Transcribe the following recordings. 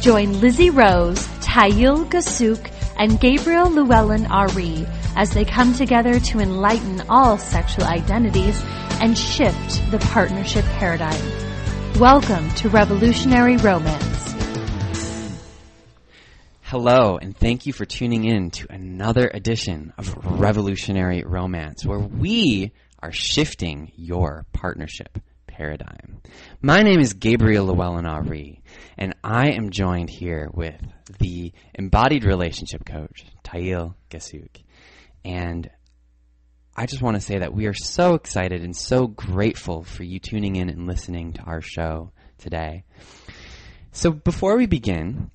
Join Lizzie Rose, Tayil Gasuk, and Gabriel Llewellyn-Ari as they come together to enlighten all sexual identities and shift the partnership paradigm. Welcome to Revolutionary Romance. Hello, and thank you for tuning in to another edition of Revolutionary Romance, where we are shifting your partnership paradigm. My name is Gabriel Llewellyn-Ari, and I am joined here with the embodied relationship coach, Tayil Gasuk. And I just want to say that we are so excited and so grateful for you tuning in and listening to our show today. So before we begin,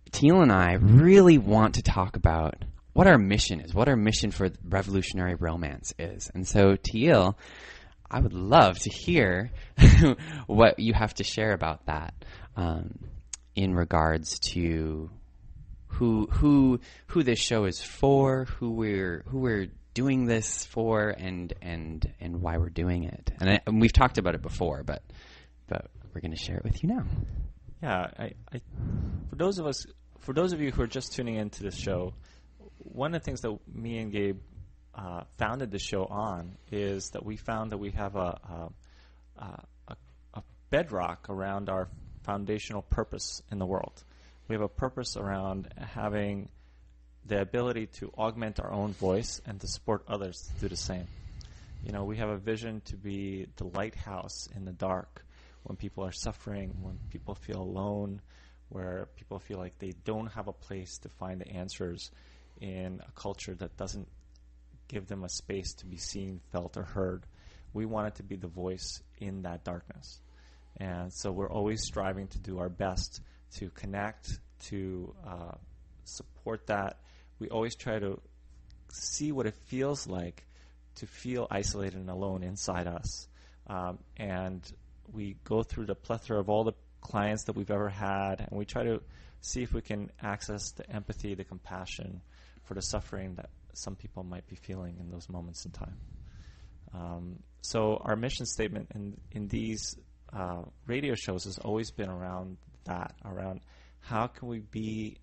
Tayil and I really want to talk about what our mission is, what our mission for Revolutionary Romance is. And so, Tayil, I would love to hear what you have to share about that in regards to who this show is for, who we're doing this for, and why we're doing it. And we've talked about it before, but we're going to share it with you now. Yeah, for those of you who are just tuning into this show, one of the things that me and Gabe founded the show on is that we found that we have a bedrock around our foundational purpose in the world. We have a purpose around having the ability to augment our own voice and to support others to do the same. You know, we have a vision to be the lighthouse in the dark when people are suffering, when people feel alone, where people feel like they don't have a place to find the answers in a culture that doesn't give them a space to be seen, felt, or heard. We wanted to be the voice in that darkness. And so we're always striving to do our best to connect, to support that. We always try to see what it feels like to feel isolated and alone inside us. And we go through the plethora of all the clients that we've ever had, and we try to see if we can access the empathy, the compassion for the suffering that some people might be feeling in those moments in time. So our mission statement in these radio shows has always been around that, around how can we be,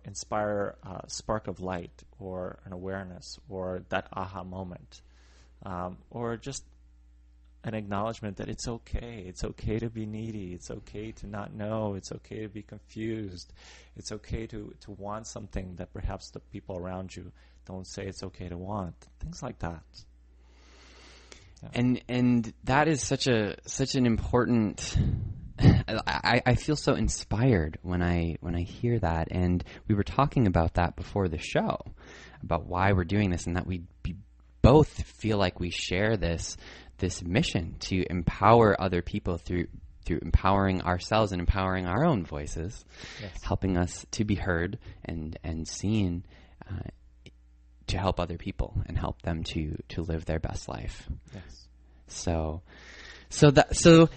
inspire a spark of light or an awareness or that aha moment, or just an acknowledgement that it's okay. It's okay to be needy. It's okay to not know. It's okay to be confused. It's okay to want something that perhaps the people around you don't say it's okay to want. Things like that. Yeah. And that is such an important. I feel so inspired when I hear that, and we were talking about that before the show, about why we're doing this, and that we both feel like we share this mission to empower other people through empowering ourselves and empowering our own voices, yes, helping us to be heard and seen, to help other people and help them to live their best life. Yes. So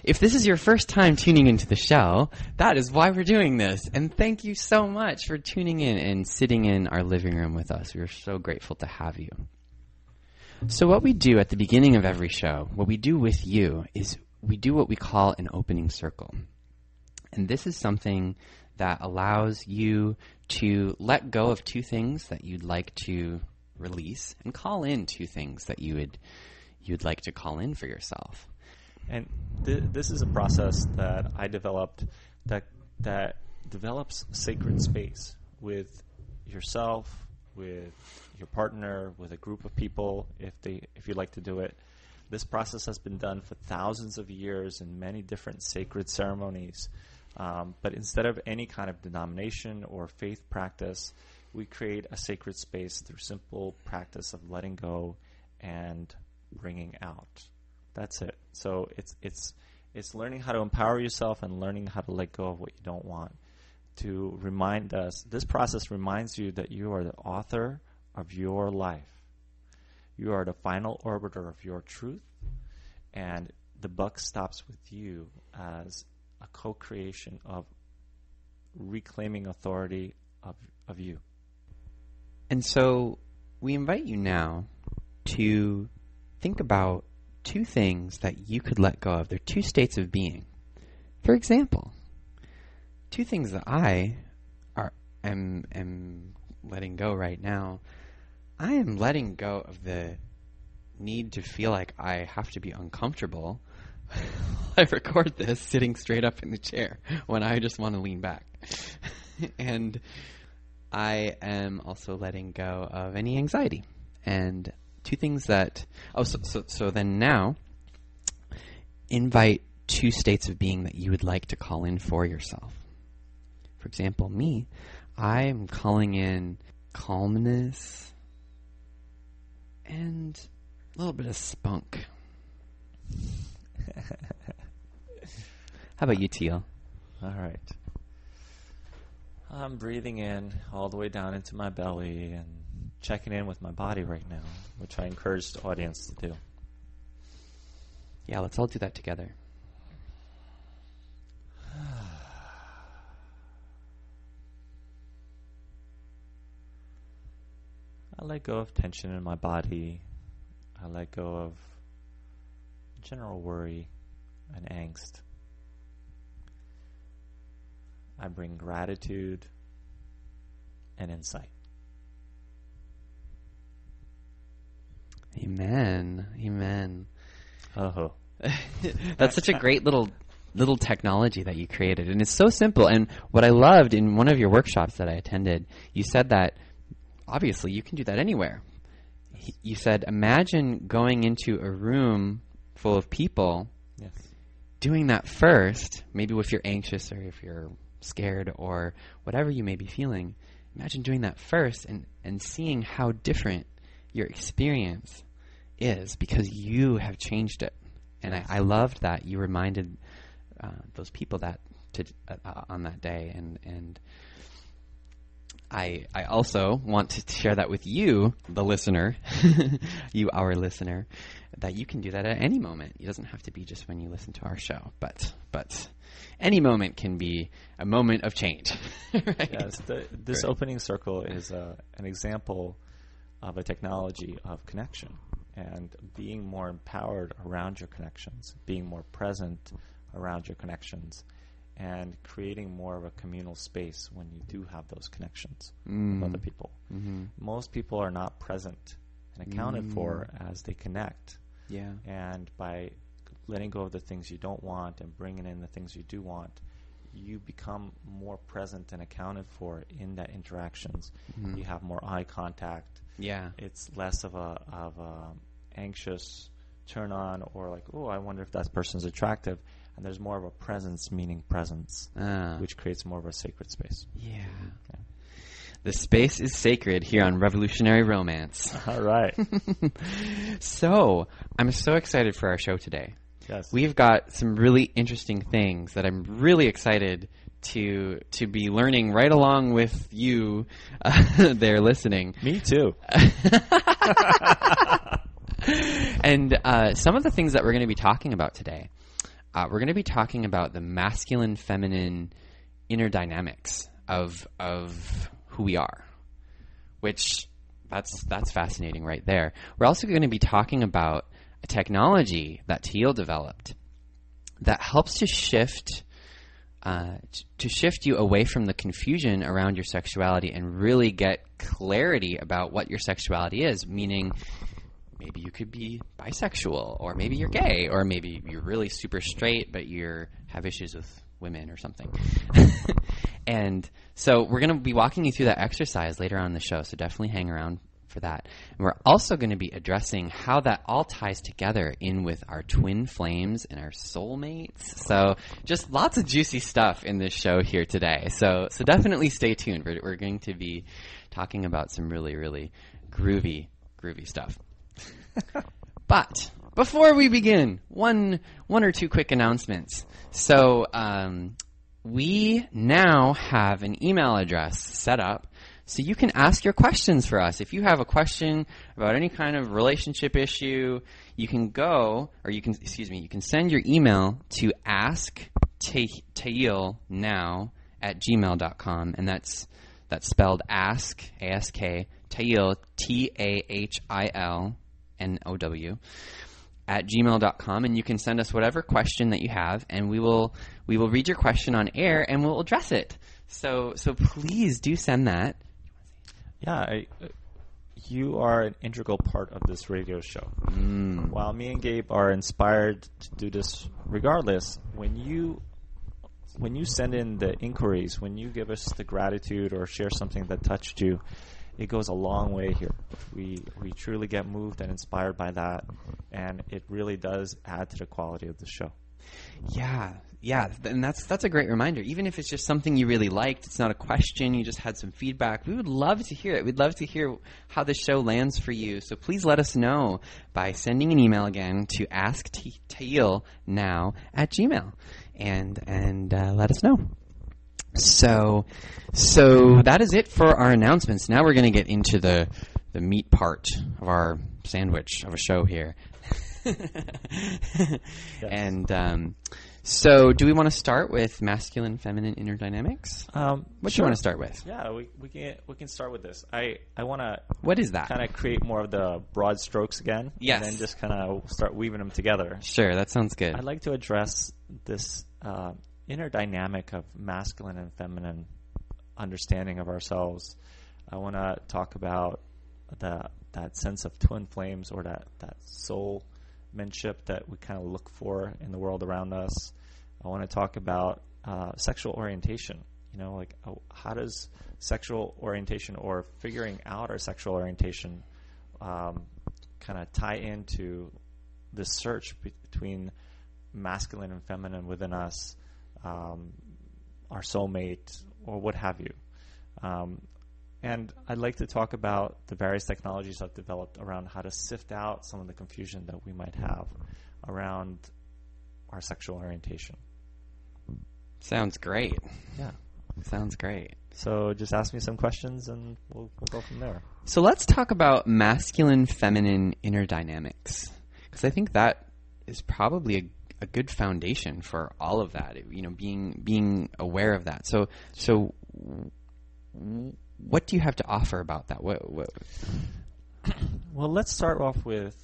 if this is your first time tuning into the show, that is why we're doing this. And thank you so much for tuning in and sitting in our living room with us. We're so grateful to have you. So what we do at the beginning of every show, what we do with you, is we do what we call an opening circle. And this is something that allows you to let go of two things that you'd like to release and call in two things that you'd like to call in for yourself. And this is a process that I developed that develops sacred space with yourself, with your partner, with a group of people, if you like to do it. This process has been done for thousands of years in many different sacred ceremonies. But instead of any kind of denomination or faith practice, we create a sacred space through simple practice of letting go and bringing out. That's it. So it's learning how to empower yourself and learning how to let go of what you don't want. To remind us, this process reminds you that you are the author of your life. You are the final arbiter of your truth, and the buck stops with you as a co-creation of reclaiming authority of you. And so we invite you now to think about two things that you could let go of. They're two states of being. For example, two things that I am letting go right now. I am letting go of the need to feel like I have to be uncomfortable. I record this sitting straight up in the chair when I just want to lean back. And I am also letting go of any anxiety. And two things that... So then now, invite two states of being that you would like to call in for yourself. For example, me, I am calling in calmness and a little bit of spunk. How about you, Teal? All right. I'm breathing in all the way down into my belly and checking in with my body right now, which I encourage the audience to do. Yeah, let's all do that together. I let go of tension in my body. I let go of general worry and angst. I bring gratitude and insight. Amen. Amen. Oh. That's such a great little technology that you created. And it's so simple. And what I loved in one of your workshops that I attended, you said that obviously you can do that anywhere. You said, imagine going into a room full of people, Yes. doing that first, maybe if you're anxious or if you're scared or whatever you may be feeling. Imagine doing that first and seeing how different your experience is because you have changed it. And Yes. I loved that you reminded those people that on that day. And I also want to share that with you, the listener, you, our listener, that you can do that at any moment. It doesn't have to be just when you listen to our show, but any moment can be a moment of change. Right? Yes, this Right. opening circle is an example of a technology of connection and being more empowered around your connections, being more present around your connections, and creating more of a communal space when you do have those connections with other people. Mm-hmm. Most people are not present and accounted for as they connect. Yeah. And by letting go of the things you don't want and bringing in the things you do want, you become more present and accounted for in that interactions. Mm-hmm. You have more eye contact. Yeah. It's less of a anxious turn on or like, oh, I wonder if that person's attractive. And there's more of a presence, meaning presence, which creates more of a sacred space. Yeah. The space is sacred here on Revolutionary Romance. All right. So, I'm so excited for our show today. Yes. We've got some really interesting things that I'm really excited to be learning right along with you there listening. Me too. And some of the things that we're going to be talking about today, we're going to be talking about the masculine-feminine inner dynamics of who we are, which that's fascinating right there. We're also going to be talking about a technology that Teal developed that helps to shift you away from the confusion around your sexuality and really get clarity about what your sexuality is, meaning maybe you could be bisexual, or maybe you're gay, or maybe you're really super straight but you have issues with women or something. And so we're going to be walking you through that exercise later on in the show, so definitely hang around for that. And we're also going to be addressing how that all ties together in with our twin flames and our soulmates. So just lots of juicy stuff in this show here today. So definitely stay tuned. We're going to be talking about some really, really groovy stuff. But before we begin, one or two quick announcements. So we now have an email address set up so you can ask your questions for us. If you have a question about any kind of relationship issue, you can send your email to asktahilnow@gmail.com, and that's spelled ask, A-S-K, Tahil, Tahilnow, at gmail.com, and you can send us whatever question that you have, and we will read your question on air, and we'll address it. So please do send that. Yeah, you are an integral part of this radio show. While me and Gabe are inspired to do this regardless, when you send in the inquiries, when you give us the gratitude or share something that touched you, it goes a long way here. We truly get moved and inspired by that, and it really does add to the quality of the show. Yeah, and that's a great reminder. Even if it's just something you really liked, it's not a question, you just had some feedback, we would love to hear it. We'd love to hear how the show lands for you. So please let us know by sending an email again to asktayilnow@gmail.com and let us know. So that is it for our announcements. Now we're going to get into the meat part of our sandwich of a show here. Yes. And so do we want to start with masculine, feminine inner dynamics? What do you want to start with? Yeah, we can start with this. I want to. What is that? Kind of create more of the broad strokes again. Yes. And then just kind of start weaving them together. Sure, that sounds good. I'd like to address this inner dynamic of masculine and feminine understanding of ourselves. I want to talk about that sense of twin flames, or that soulmanship that we kind of look for in the world around us. I want to talk about sexual orientation. How does sexual orientation, or figuring out our sexual orientation, kind of tie into the search between masculine and feminine within us, our soulmate, or what have you. And I'd like to talk about the various technologies I've developed around how to sift out some of the confusion that we might have around our sexual orientation. Sounds great. Yeah. Sounds great. So just ask me some questions and we'll go from there. So let's talk about masculine, feminine inner dynamics, because I think that is probably a good foundation for all of that, being aware of that. So what do you have to offer about that? What? Well, let's start off with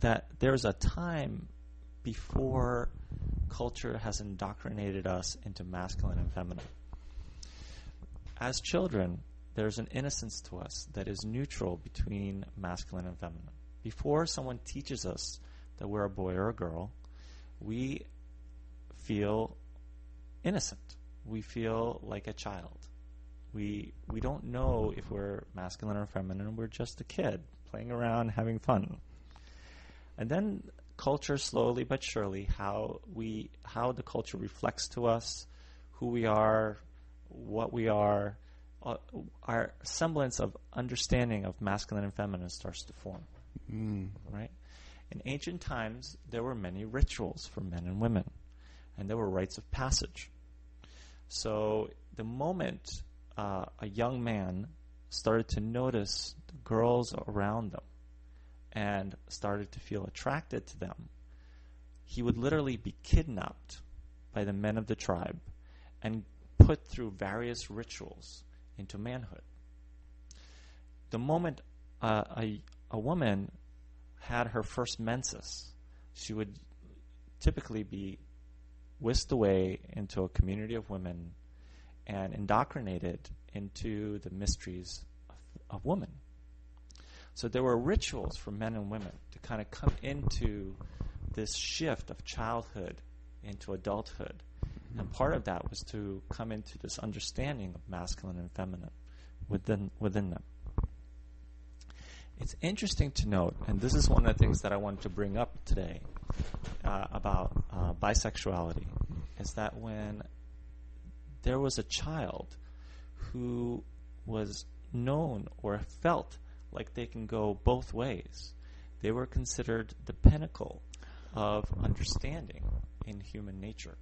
that there's a time before culture has indoctrinated us into masculine and feminine. As children, there's an innocence to us that is neutral between masculine and feminine. Before someone teaches us that we're a boy or a girl, we feel innocent. We feel like a child. We don't know if we're masculine or feminine. We're just a kid playing around, having fun. And then culture, slowly but surely, how the culture reflects to us who we are, what we are, our semblance of understanding of masculine and feminine starts to form. Right? In ancient times, there were many rituals for men and women, and there were rites of passage. So the moment a young man started to notice the girls around them and started to feel attracted to them, he would literally be kidnapped by the men of the tribe and put through various rituals into manhood. The moment a woman had her first menses, she would typically be whisked away into a community of women and indoctrinated into the mysteries of woman. So there were rituals for men and women to kind of come into this shift of childhood into adulthood. And part of that was to come into this understanding of masculine and feminine within them. It's interesting to note, and this is one of the things that I wanted to bring up today about bisexuality, is that when there was a child who was known or felt like they can go both ways, they were considered the pinnacle of understanding in human nature.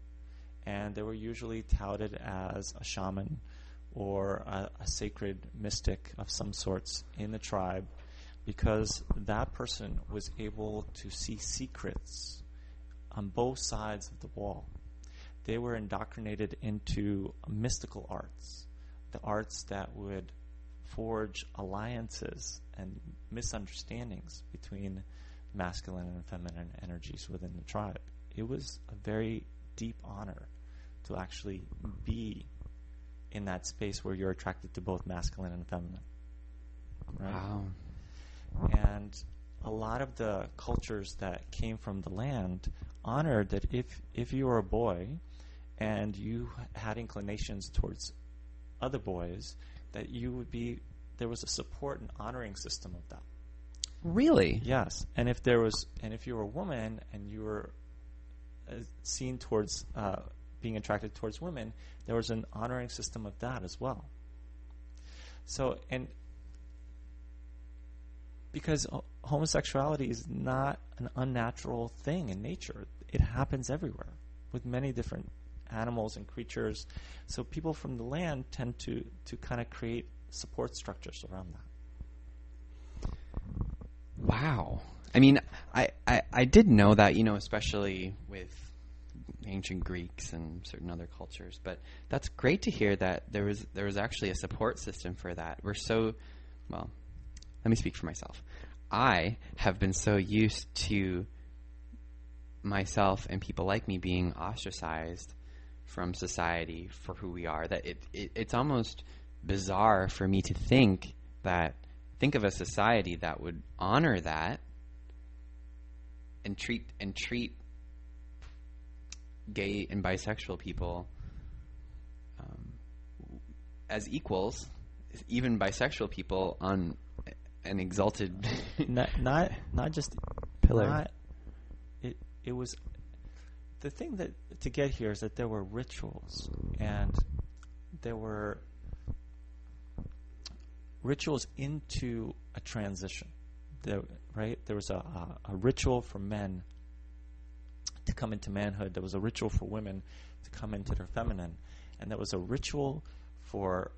And they were usually touted as a shaman or a sacred mystic of some sorts in the tribe, because that person was able to see secrets on both sides of the wall. They were indoctrinated into mystical arts, the arts that would forge alliances and misunderstandings between masculine and feminine energies within the tribe. It was a very deep honor to actually be in that space where you're attracted to both masculine and feminine. Right? Wow. And a lot of the cultures that came from the land honored that if you were a boy and you had inclinations towards other boys, that you would be, there was a support and honoring system of that. Really? Yes. And if you were a woman and you were seen towards being attracted towards women, there was an honoring system of that as well. So, and because homosexuality is not an unnatural thing in nature, it happens everywhere with many different animals and creatures. So people from the land tend to kind of create support structures around that. Wow. I mean, I did know that, especially with ancient Greeks and certain other cultures, but that's great to hear that there was actually a support system for that. Well, let me speak for myself. I have been so used to myself and people like me being ostracized from society for who we are that it's almost bizarre for me to think of a society that would honor that and treat gay and bisexual people as equals, even bisexual people on an exalted not just pillar. It was the thing that to get here is that there were rituals, and there were rituals into a transition. There was a ritual for men to come into manhood. There was a ritual for women to come into their feminine, and there was a ritual for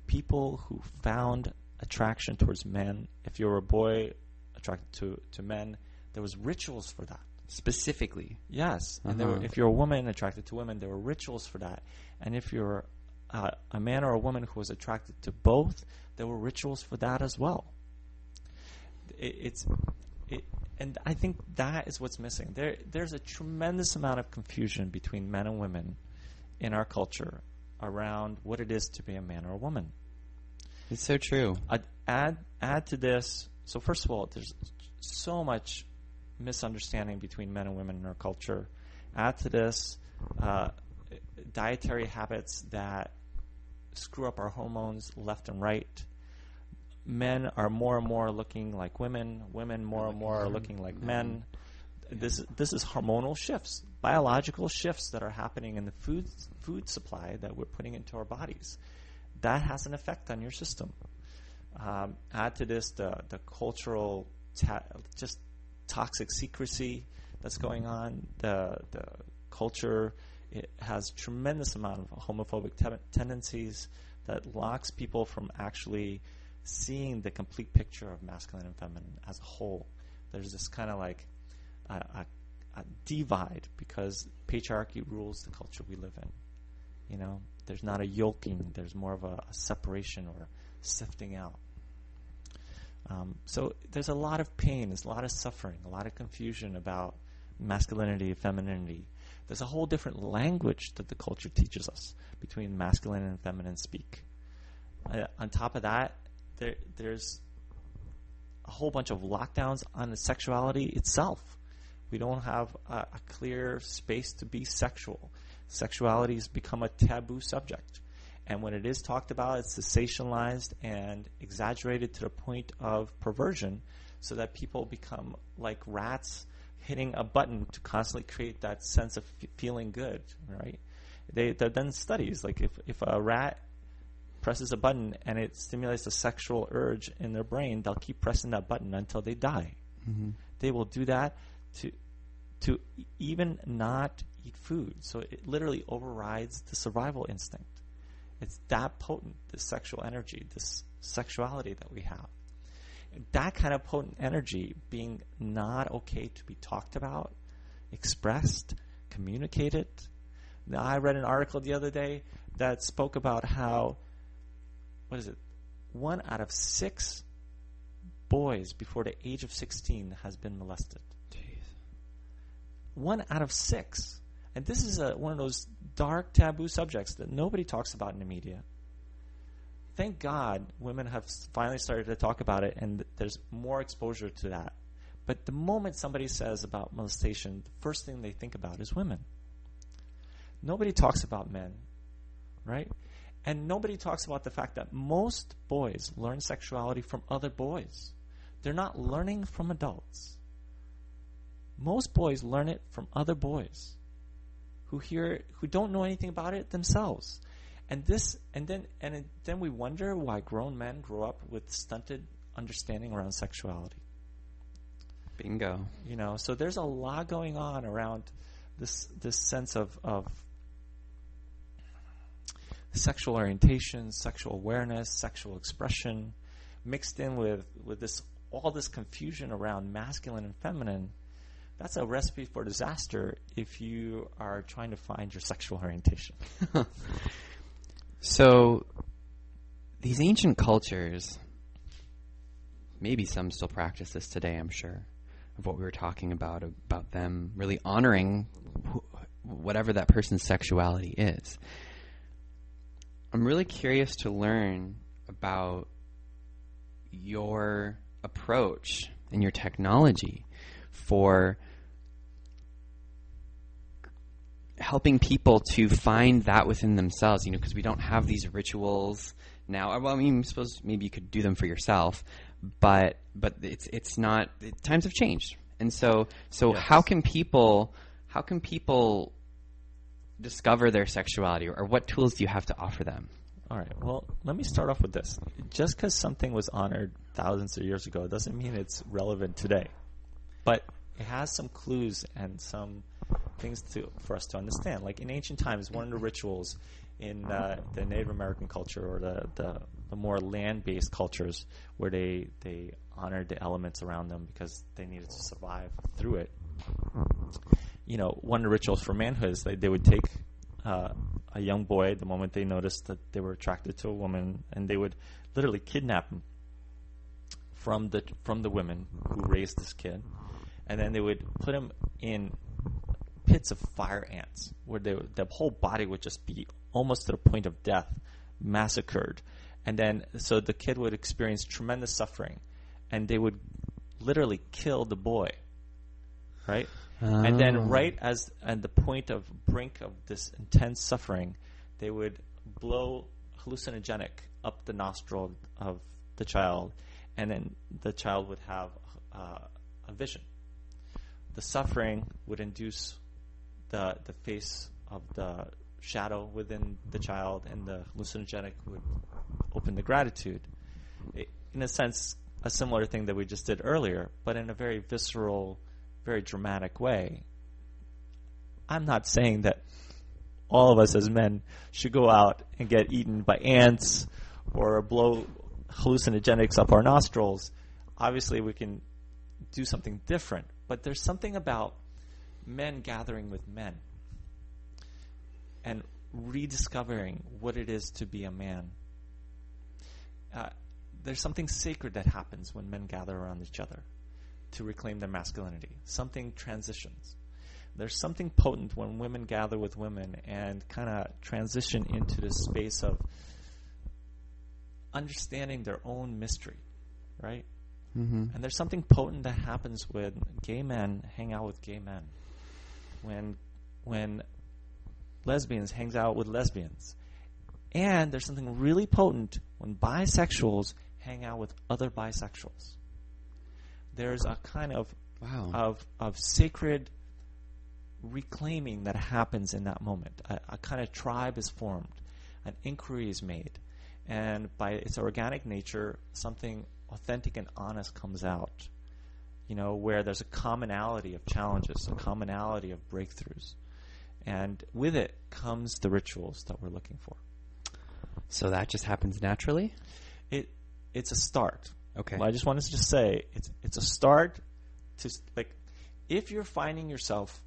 people who found attraction towards men. If you were a boy attracted to men, there was rituals for that. Specifically? Yes. And if you're a woman attracted to women, there were rituals for that. And if you're a man or a woman who was attracted to both, there were rituals for that as well. And I think that is what's missing. There's a tremendous amount of confusion between men and women in our culture around what it is to be a man or a woman. It's so true. Add to this. So first of all, there's so much misunderstanding between men and women in our culture. Add to this dietary habits that screw up our hormones left and right. Men are more and more looking like women. Women more and more are looking like men. This is hormonal shifts, biological shifts that are happening in the food supply that we're putting into our bodies. That has an effect on your system. Add to this the cultural just toxic secrecy that's going on. The culture, it has tremendous amount of homophobic tendencies that locks people from actually seeing the complete picture of masculine and feminine as a whole. There's this kind of like a divide because patriarchy rules the culture we live in. There's not a yoking. There's more of a separation or sifting out. So there's a lot of pain, there's a lot of suffering, a lot of confusion about masculinity, femininity. There's a whole different language that the culture teaches us between masculine and feminine speak. On top of that, there's a whole bunch of lockdowns on the sexuality itself. We don't have a clear space to be sexual. Sexuality has become a taboo subject. And when it is talked about, it's sensationalized and exaggerated to the point of perversion so that people become like rats hitting a button to constantly create that sense of feeling good, right? They've done studies, like if a rat presses a button and it stimulates a sexual urge in their brain, they'll keep pressing that button until they die. Mm-hmm. They will do that to even not eat food. So it literally overrides the survival instinct. It's that potent, this sexual energy, this sexuality that we have. That kind of potent energy being not okay to be talked about, expressed, communicated. Now, I read an article the other day that spoke about how, 1 out of 6 boys before the age of 16 has been molested. Jeez. 1 out of 6. And this is one of those dark taboo subjects that nobody talks about in the media. Thank God women have finally started to talk about it, and there's more exposure to that. But the moment somebody says about molestation, the first thing they think about is women. Nobody talks about men, right? And nobody talks about the fact that most boys learn sexuality from other boys. They're not learning from adults. Most boys learn it from other boys who don't know anything about it themselves. And then we wonder why grown men grow up with stunted understanding around sexuality. Bingo. So there's a lot going on around this sense of sexual orientation, sexual awareness, sexual expression, mixed in with all this confusion around masculine and feminine. That's a recipe for disaster if you are trying to find your sexual orientation. So, these ancient cultures, maybe some still practice this today, I'm sure, of what we were talking about them really honoring whatever that person's sexuality is. I'm really curious to learn about your approach and your technology for helping people to find that within themselves, because we don't have these rituals now. Well, I suppose maybe you could do them for yourself, but it's not. Times have changed, and so yes. How can people discover their sexuality, or what tools do you have to offer them? All right. Well, let me start off with this. Just because something was honored thousands of years ago doesn't mean it's relevant today, but it has some clues and some things for us to understand. Like in ancient times, one of the rituals in the Native American culture, or the more land-based cultures, where they honored the elements around them because they needed to survive through it. One of the rituals for manhood is they would take a young boy the moment they noticed that they were attracted to a woman, and they would literally kidnap him from the women who raised this kid, and then they would put him in pits of fire ants, where the whole body would just be almost to the point of death, massacred. And then, so the kid would experience tremendous suffering, and they would literally kill the boy, right? Oh. And then right at the brink of this intense suffering, they would blow hallucinogenic up the nostril of the child, and then the child would have a vision. The suffering would induce the face of the shadow within the child, and the hallucinogenic would open the gratitude. In a sense, a similar thing that we just did earlier, but in a very visceral, very dramatic way. I'm not saying that all of us as men should go out and get eaten by ants or blow hallucinogenics up our nostrils. Obviously, we can do something different, but there's something about men gathering with men and rediscovering what it is to be a man. There's something sacred that happens when men gather around each other to reclaim their masculinity. Something transitions. There's something potent when women gather with women and kind of transition into this space of understanding their own mystery, right? Mm-hmm. And there's something potent that happens when gay men hang out with gay men. When lesbians hangs out with lesbians. And there's something really potent when bisexuals hang out with other bisexuals. There's a kind of sacred reclaiming that happens in that moment. A kind of tribe is formed. An inquiry is made. And by its organic nature, something authentic and honest comes out, where there's a commonality of challenges, a commonality of breakthroughs. And with it comes the rituals that we're looking for. So that just happens naturally? It's a start. Okay. Well, I just wanted to just say it's a start to, like, if you're finding yourself,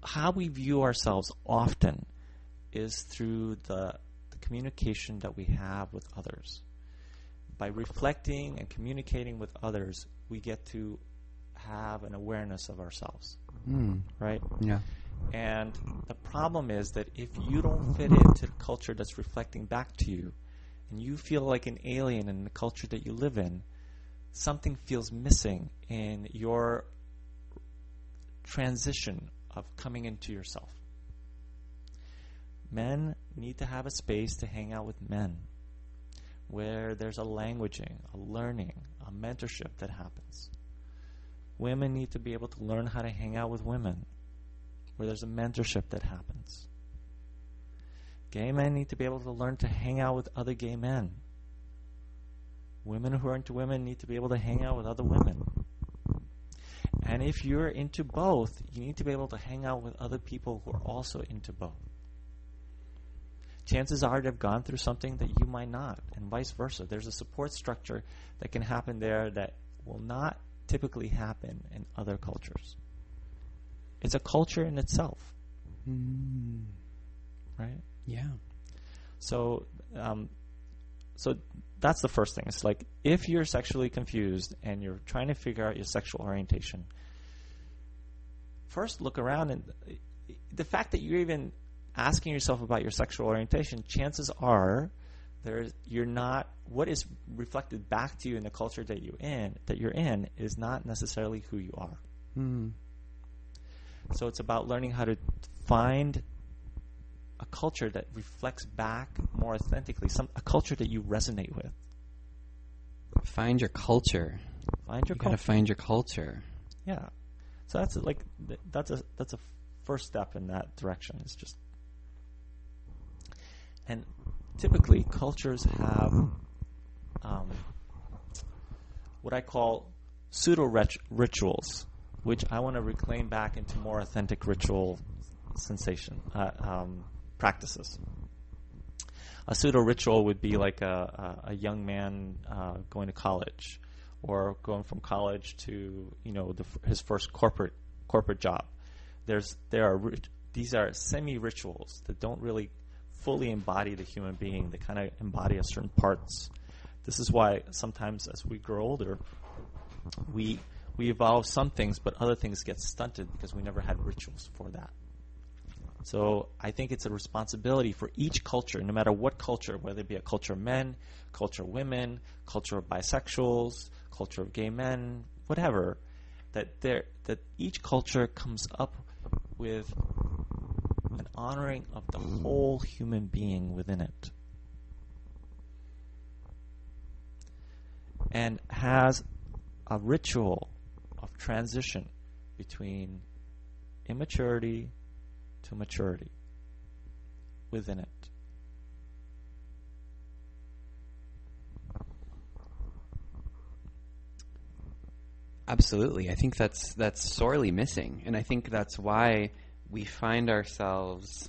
how we view ourselves often is through the communication that we have with others. By reflecting and communicating with others, we get to have an awareness of ourselves, right? Yeah. And the problem is that if you don't fit into the culture that's reflecting back to you, and you feel like an alien in the culture that you live in, something feels missing in your transition of coming into yourself. Men need to have a space to hang out with men, where there's a languaging, a learning, a mentorship that happens. Women need to be able to learn how to hang out with women, where there's a mentorship that happens. Gay men need to be able to learn to hang out with other gay men. Women who are into women need to be able to hang out with other women. And if you're into both, you need to be able to hang out with other people who are also into both. Chances are they've gone through something that you might not, and vice versa. There's a support structure that can happen there that will not typically happen in other cultures. It's a culture in itself. Right? Yeah. So that's the first thing. It's like, if you're sexually confused and you're trying to figure out your sexual orientation, first look around, and the fact that you're even asking yourself about your sexual orientation, chances are you're not, what is reflected back to you in the culture that you're in is not necessarily who you are. So it's about learning how to find a culture that reflects back more authentically, a culture that you resonate with. Find your culture. You gotta find your culture. Yeah. So that's a first step in that direction. It's just, and typically cultures have what I call pseudo rituals, which I want to reclaim back into more authentic ritual practices. A pseudo ritual would be like a young man going to college, or going from college to his first corporate job. These are semi rituals that don't really fully embody the human being. They kind of embody a certain parts. This is why sometimes as we grow older, we evolve some things, but other things get stunted because we never had rituals for that. So I think it's a responsibility for each culture, no matter what culture, whether it be a culture of men, culture of women, culture of bisexuals, culture of gay men, whatever, that each culture comes up with an honoring of the whole human being within it, and has a ritual of transition between immaturity to maturity within it. Absolutely. I think that's sorely missing, and I think that's why we find ourselves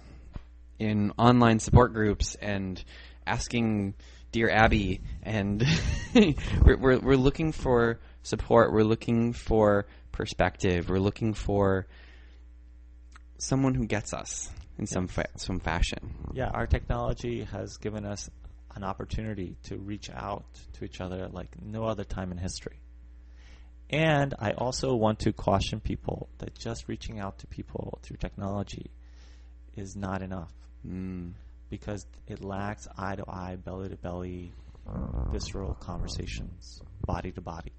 in online support groups and asking Dear Abby, and we're looking for support. We're looking for perspective. We're looking for someone who gets us in some fashion. Yeah, our technology has given us an opportunity to reach out to each other like no other time in history. And I also want to caution people that just reaching out to people through technology is not enough, because it lacks eye-to-eye, belly-to-belly, visceral conversations, body-to-body.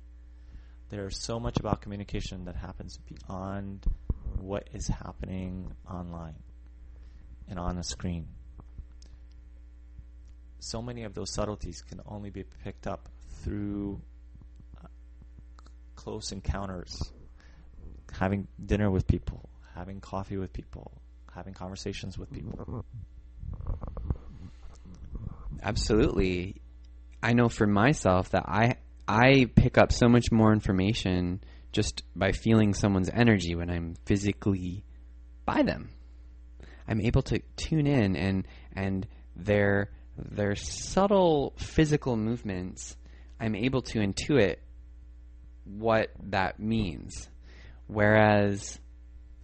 There's so much about communication that happens beyond what is happening online and on a screen. So many of those subtleties can only be picked up through close encounters, having dinner with people, having coffee with people, having conversations with people. Absolutely. I know for myself that I pick up so much more information just by feeling someone's energy when I'm physically by them. I'm able to tune in, and their subtle physical movements, I'm able to intuit what that means. Whereas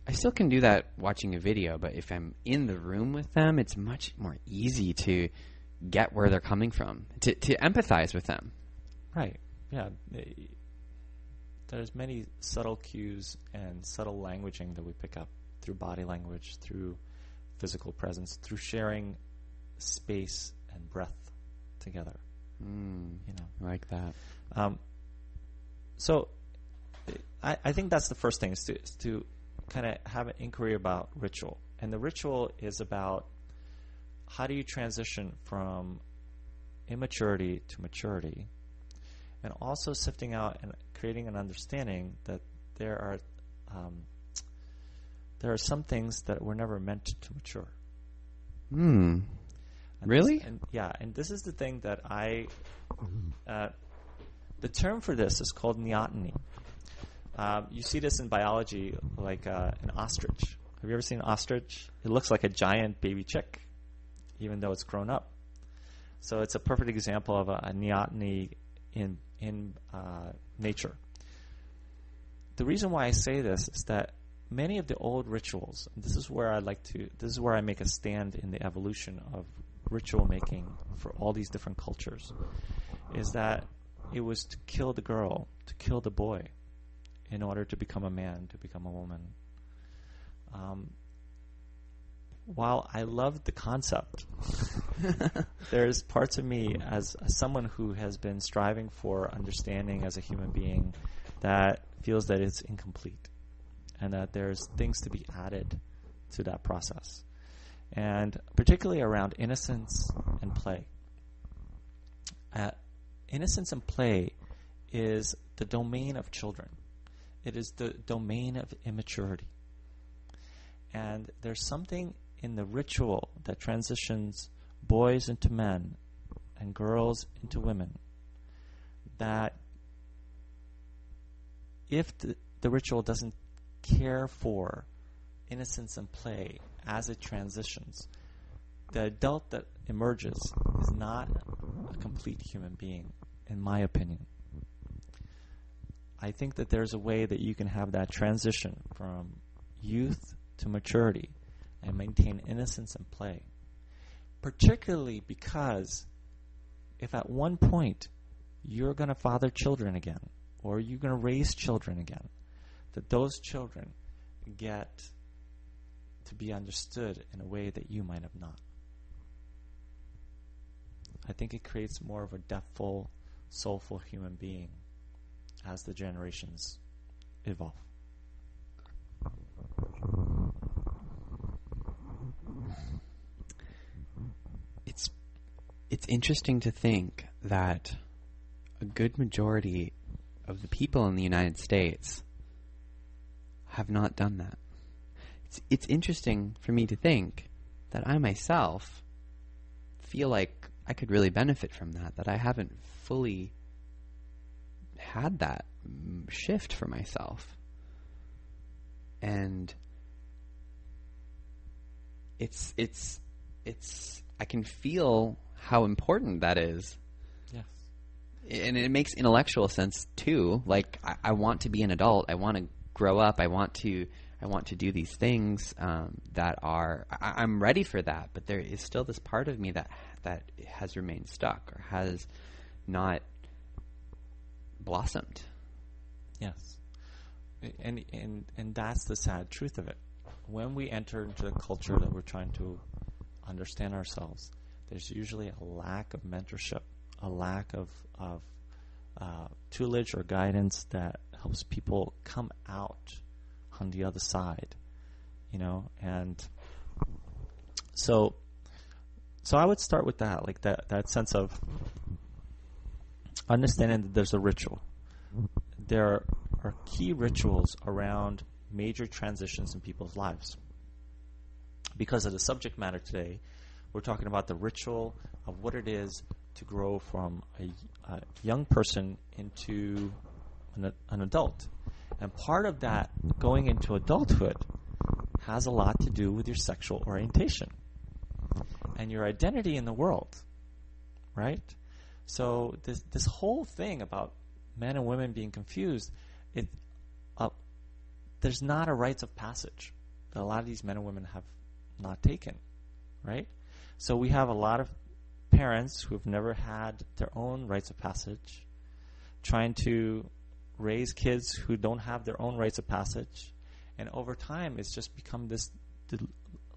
I still can do that watching a video, but if I'm in the room with them, it's much more easy to get where they're coming from, to empathize with them. Right. Yeah. There's many subtle cues and subtle languaging that we pick up through body language, through physical presence, through sharing space and breath together. I like that. So I think that's the first thing, is to kind of have an inquiry about ritual. And the ritual is about how do you transition from immaturity to maturity, and also sifting out and creating an understanding that there are some things that were never meant to mature. And Really? And this is the thing that the term for this is called neoteny. You see this in biology, like an ostrich. Have you ever seen an ostrich? It looks like a giant baby chick, even though it's grown up. So it's a perfect example of a neoteny in nature. The reason why I say this is that many of the old rituals, and this is where I make a stand in the evolution of ritual making for all these different cultures, is that it was to kill the girl, to kill the boy, in order to become a man, to become a woman. While I love the concept, there's parts of me as someone who has been striving for understanding as a human being that feels that it's incomplete, and that there's things to be added to that process, and particularly around innocence and play. Innocence and play is the domain of children. It is the domain of immaturity. And there's something in the ritual that transitions boys into men and girls into women that, if the ritual doesn't care for innocence and play as it transitions, the adult that emerges is not a complete human being, in my opinion. I think that there's a way that you can have that transition from youth to maturity and maintain innocence and play. Particularly because if at one point you're going to father children again, or you're going to raise children again, that those children get to be understood in a way that you might have not. I think it creates more of a depthful, soulful human being as the generations evolve. It's interesting to think that a good majority of the people in the United States have not done that. It's interesting for me to think that I myself feel like I could really benefit from that I haven't fully had that shift for myself. And it's I can feel how important that is. Yes. And it makes intellectual sense too. Like I want to be an adult. I want to grow up. I want to do these things that are. I'm ready for that. But there is still this part of me that has remained stuck or has not blossomed. Yes. And that's the sad truth of it. When we enter into the culture that we're trying to understand ourselves, there's usually a lack of mentorship, a lack of tutelage or guidance that helps people come out on the other side, and so I would start with that, like that sense of understanding that there's a ritual. There are key rituals around major transitions in people's lives. Because of the subject matter today, we're talking about the ritual of what it is to grow from a young person into an adult. And part of that going into adulthood has a lot to do with your sexual orientation and your identity in the world, right? So this whole thing about men and women being confused, there's not a rites of passage that a lot of these men and women have not taken, right? So we have a lot of parents who have never had their own rites of passage, trying to raise kids who don't have their own rites of passage, and over time it's just become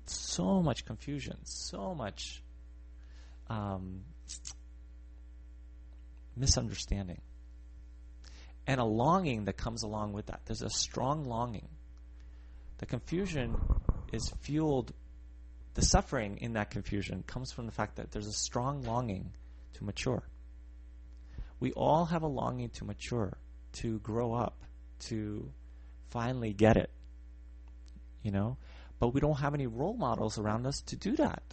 so much confusion, so much misunderstanding, and a longing that comes along with that. There's a strong longing. The confusion is fueled, the suffering in that confusion comes from the fact that there's a strong longing to mature. We all have a longing to mature, to grow up, to finally get it, but we don't have any role models around us to do that.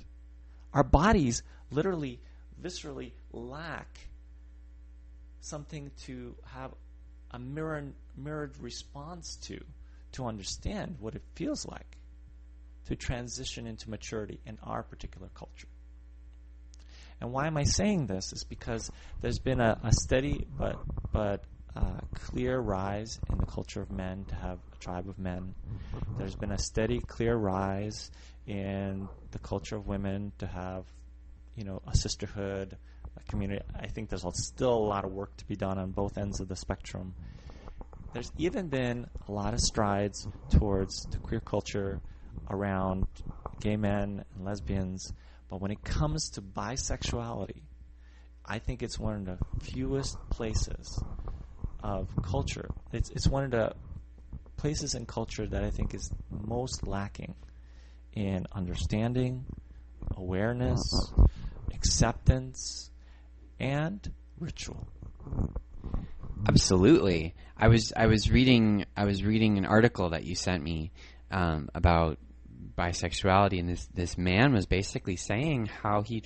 Our bodies literally, viscerally lack something to have a mirrored response to understand what it feels like to transition into maturity in our particular culture. And why am I saying this? Is because there's been a steady but clear rise in the culture of men to have a tribe of men. There's been a steady, clear rise in the culture of women to have, a sisterhood, a community. I think there's still a lot of work to be done on both ends of the spectrum. There's even been a lot of strides towards the queer culture around gay men and lesbians, but when it comes to bisexuality, I think it's one of the fewest places of culture. It's one of the places in culture that I think is most lacking in understanding, awareness, acceptance, and ritual. Absolutely. I was reading an article that you sent me about bisexuality, and this man was basically saying how he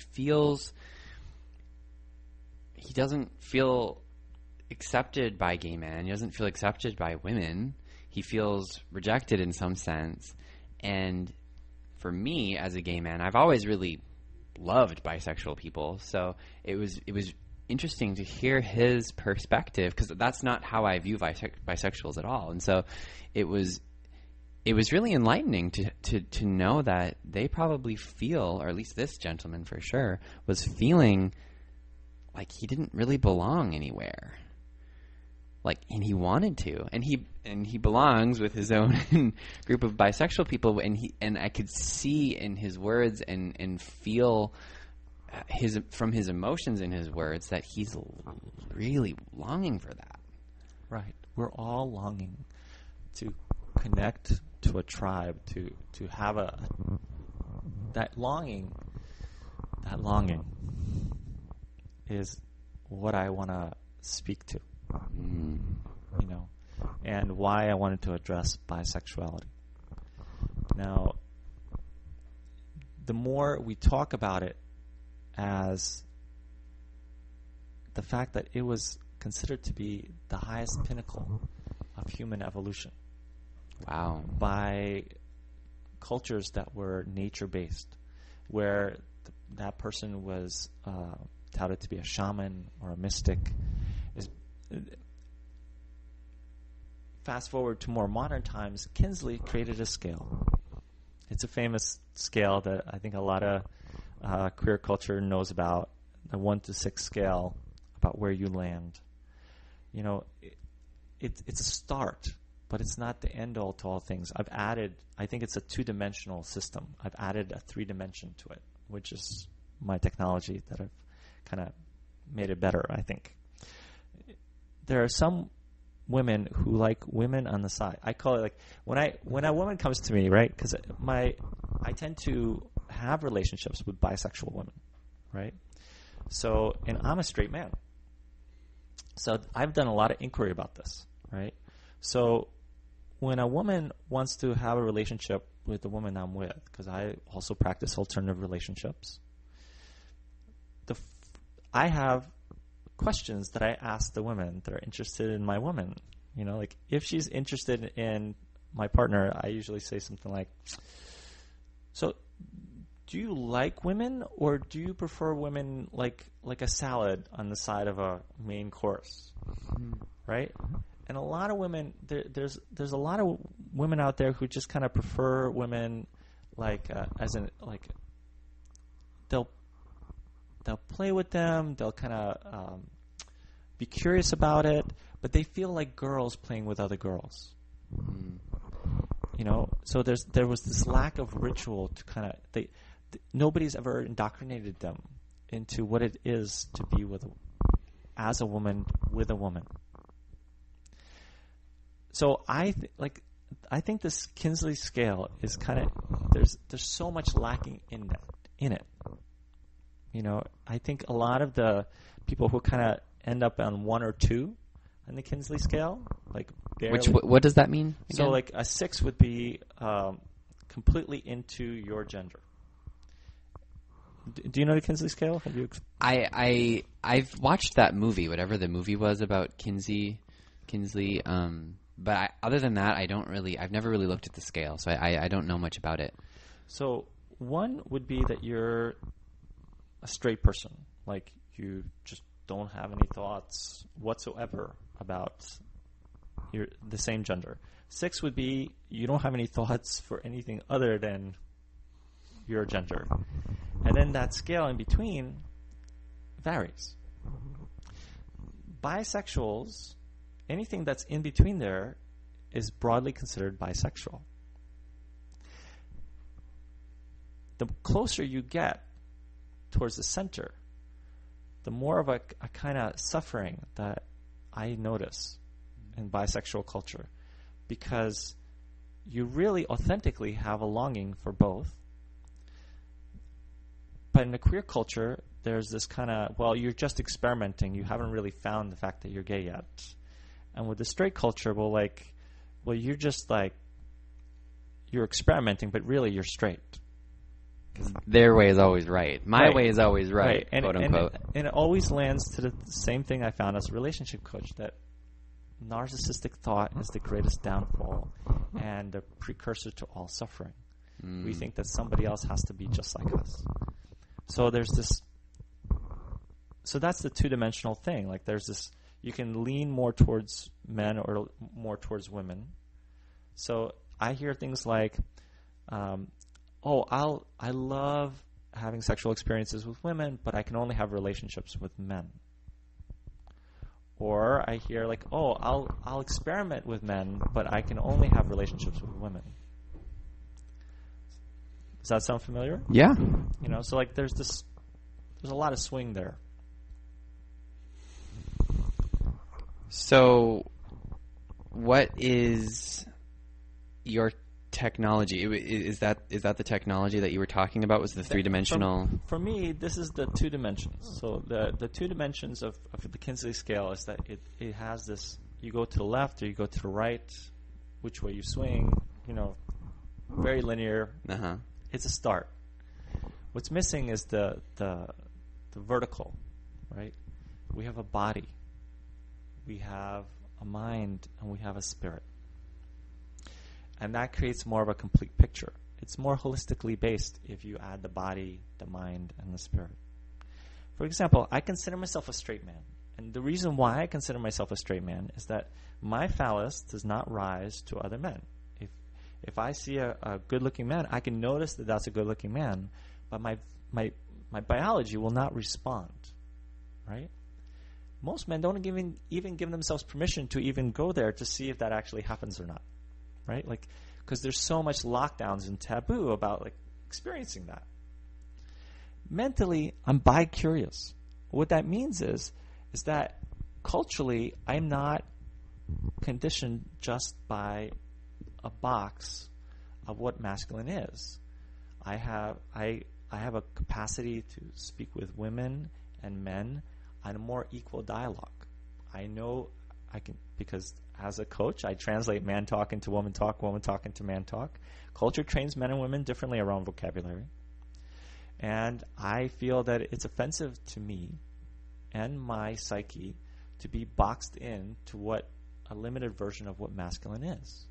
doesn't feel accepted by gay men. He doesn't feel accepted by women. He feels rejected in some sense. And for me, as a gay man, I've always really loved bisexual people. So it was interesting to hear his perspective, because that's not how I view bisexuals at all. And so it was really enlightening to know that they probably feel, or at least this gentleman for sure, was feeling like he didn't really belong anywhere. And he wanted to, and he belongs with his own group of bisexual people, and I could see in his words and feel from his emotions in his words that he's really longing for that. Right. We're all longing to connect to a tribe, to have that longing. That longing is what I want to speak to. And why I wanted to address bisexuality. Now, the more we talk about it as the fact that it was considered to be the highest pinnacle of human evolution. Wow. By cultures that were nature-based, where that person was touted to be a shaman or a mystic. Fast forward to more modern times, Kinsley created a scale. It's a famous scale that I think a lot of queer culture knows about, the 1 to 6 scale, about where you land. It's a start, but it's not the end-all to all things. I think it's a 2-dimensional system. I've added a 3-dimension to it, which is my technology that I've kind of made it better, I think. There are some women who like women on the side. I call it when a woman comes to me, right? Because I tend to have relationships with bisexual women, right? So, and I'm a straight man. So I've done a lot of inquiry about this, right? So when a woman wants to have a relationship with the woman I'm with, because I also practice alternative relationships, I have questions that I ask the women that are interested in my woman. If she's interested in my partner, I usually say something like, so do you like women, or do you prefer women like a salad on the side of a main course? Right? And a lot of women, there's a lot of women out there who just kind of prefer women they'll they'll play with them. They'll kind of be curious about it, but they feel like girls playing with other girls. You know, so there was this lack of ritual to kind of nobody's ever indoctrinated them into what it is to be as a woman with a woman. So I think this Kinsey scale is kind of there's so much lacking in it. You know, I think a lot of the people who kind of end up on 1 or 2 on the Kinsey scale, like barely. What does that mean again? So like a 6 would be completely into your gender. Do you know the Kinsey scale? Have you? I've watched that movie, whatever the movie was about Kinsley. But other than that, I've never really looked at the scale, so I don't know much about it. So 1 would be that you're a straight person, like you just don't have any thoughts whatsoever about the same gender. 6 would be you don't have any thoughts for anything other than your gender. And then that scale in between varies. Bisexuals, anything that's in between there is broadly considered bisexual. The closer you get towards the center, the more of a kind of suffering that I notice in bisexual culture, because you really authentically have a longing for both. But in the queer culture, there's this kind of, well, you're just experimenting. You haven't really found the fact that you're gay yet. And with the straight culture, you're just like, you're experimenting, but really you're straight. Their way is always right. My way is always right, and, quote unquote. And it always lands to the same thing I found as a relationship coach, that narcissistic thought is the greatest downfall and the precursor to all suffering. We think that somebody else has to be just like us. So there's this. So that's the two-dimensional thing. Like there's this. You can lean more towards men or more towards women. So I hear things like, I love having sexual experiences with women, but I can only have relationships with men. Or I hear like, I'll experiment with men, but I can only have relationships with women. Does that sound familiar? Yeah. You know, so like there's a lot of swing there. So what is your technology? Is that the technology that you were talking about? Was the 3-dimensional? For me, this is the 2 dimensions. So the 2 dimensions of the Kinsey scale is that it has this, you go to the left or you go to the right, which way you swing, you know, very linear. Uh-huh. It's a start. What's missing is the vertical, right? We have a body, we have a mind, and we have a spirit. And that creates more of a complete picture. It's more holistically based if you add the body, the mind, and the spirit. For example, I consider myself a straight man. And the reason why I consider myself a straight man is that my phallus does not rise to other men. If I see a good-looking man, I can notice that that's a good-looking man, but my biology will not respond, right? Most men don't even give themselves permission to even go there to see if that actually happens or not, right? Like, because there's so much lockdowns and taboo about like experiencing that. Mentally, I'm bi-curious. What that means is that culturally, I'm not conditioned just by a box of what masculine is. I have a capacity to speak with women and men on a more equal dialogue. I know I can, because as a coach, I translate man talk into woman talk into man talk. Culture trains men and women differently around vocabulary. And I feel that it's offensive to me and my psyche to be boxed in to what a limited version of what masculine is.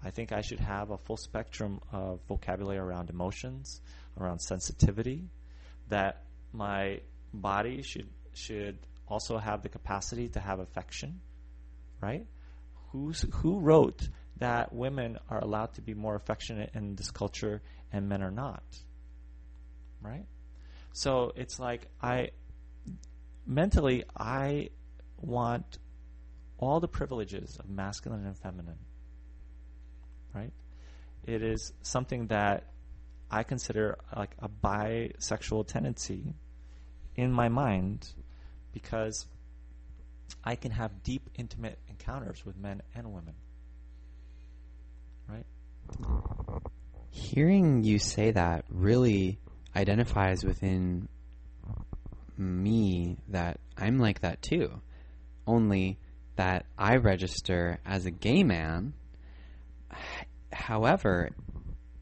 I think I should have a full spectrum of vocabulary around emotions, around sensitivity, that my body should also have the capacity to have affection, right? Who wrote that women are allowed to be more affectionate in this culture and men are not, right? So it's like mentally I want all the privileges of masculine and feminine, right? It is something that I consider like a bisexual tendency in my mind, because I can have deep, intimate encounters with men and women, right? Hearing you say that really identifies within me that I'm like that too. Only that I register as a gay man. However,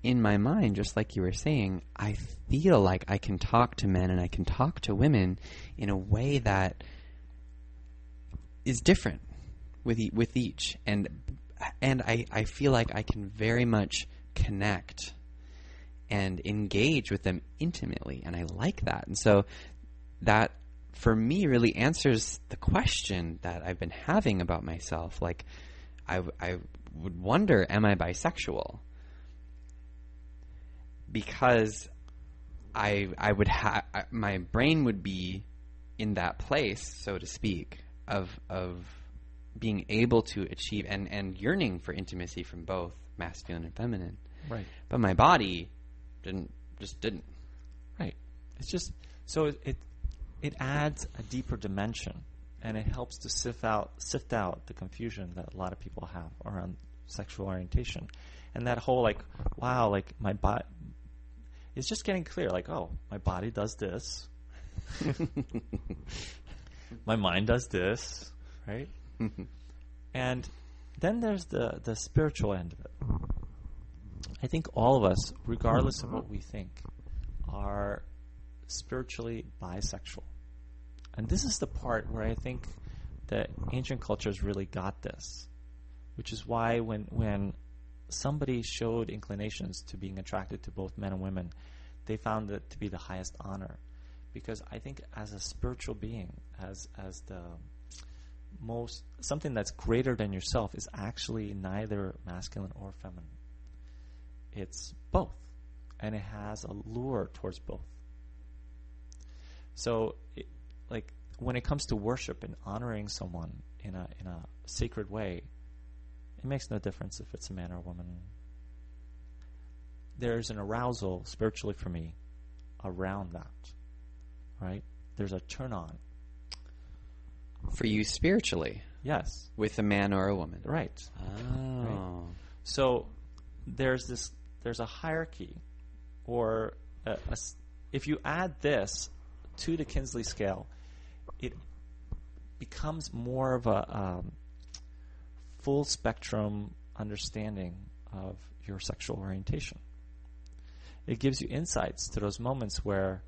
in my mind, just like you were saying, I feel like I can talk to men and I can talk to women in a way that is different with each. And I feel like I can very much connect and engage with them intimately, and I like that. And so that, for me, really answers the question that I've been having about myself. Like, I would wonder, am I bisexual? Because I would my brain would be in that place, so to speak, of being able to achieve and yearning for intimacy from both masculine and feminine. Right. But my body didn't. Right. It's just so it adds a deeper dimension, and it helps to sift out the confusion that a lot of people have around sexual orientation, and that whole like, wow, like my body. It's just getting clear, like, oh, my body does this, my mind does this, right? And then there's the spiritual end of it. I think all of us, regardless of what we think, are spiritually bisexual. And this is the part where I think that ancient cultures really got this, which is why when somebody showed inclinations to being attracted to both men and women, they found it to be the highest honor. Because I think as a spiritual being, as the most, something that's greater than yourself is actually neither masculine or feminine. It's both. And it has a lure towards both. So, like, when it comes to worship and honoring someone in a sacred way, it makes no difference if it's a man or a woman. There's an arousal spiritually for me around that, right? There's a turn on. For you spiritually? Yes. With a man or a woman? Right. Oh. Right? So there's a hierarchy, or if you add this to the Kinsey scale, it becomes more of a full spectrum understanding of your sexual orientation. It gives you insights to those moments where,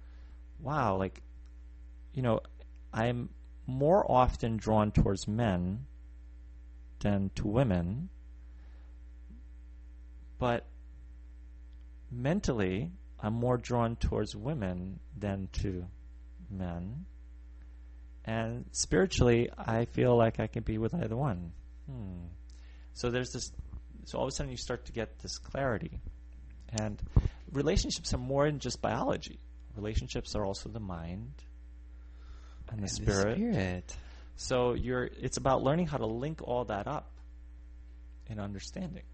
wow, like, you know, I'm more often drawn towards men than to women, but mentally I'm more drawn towards women than to men, and spiritually I feel like I can be with either one. So there's this, so all of a sudden you start to get this clarity. And relationships are more than just biology. Relationships are also the mind and the spirit. So it's about learning how to link all that up in understanding.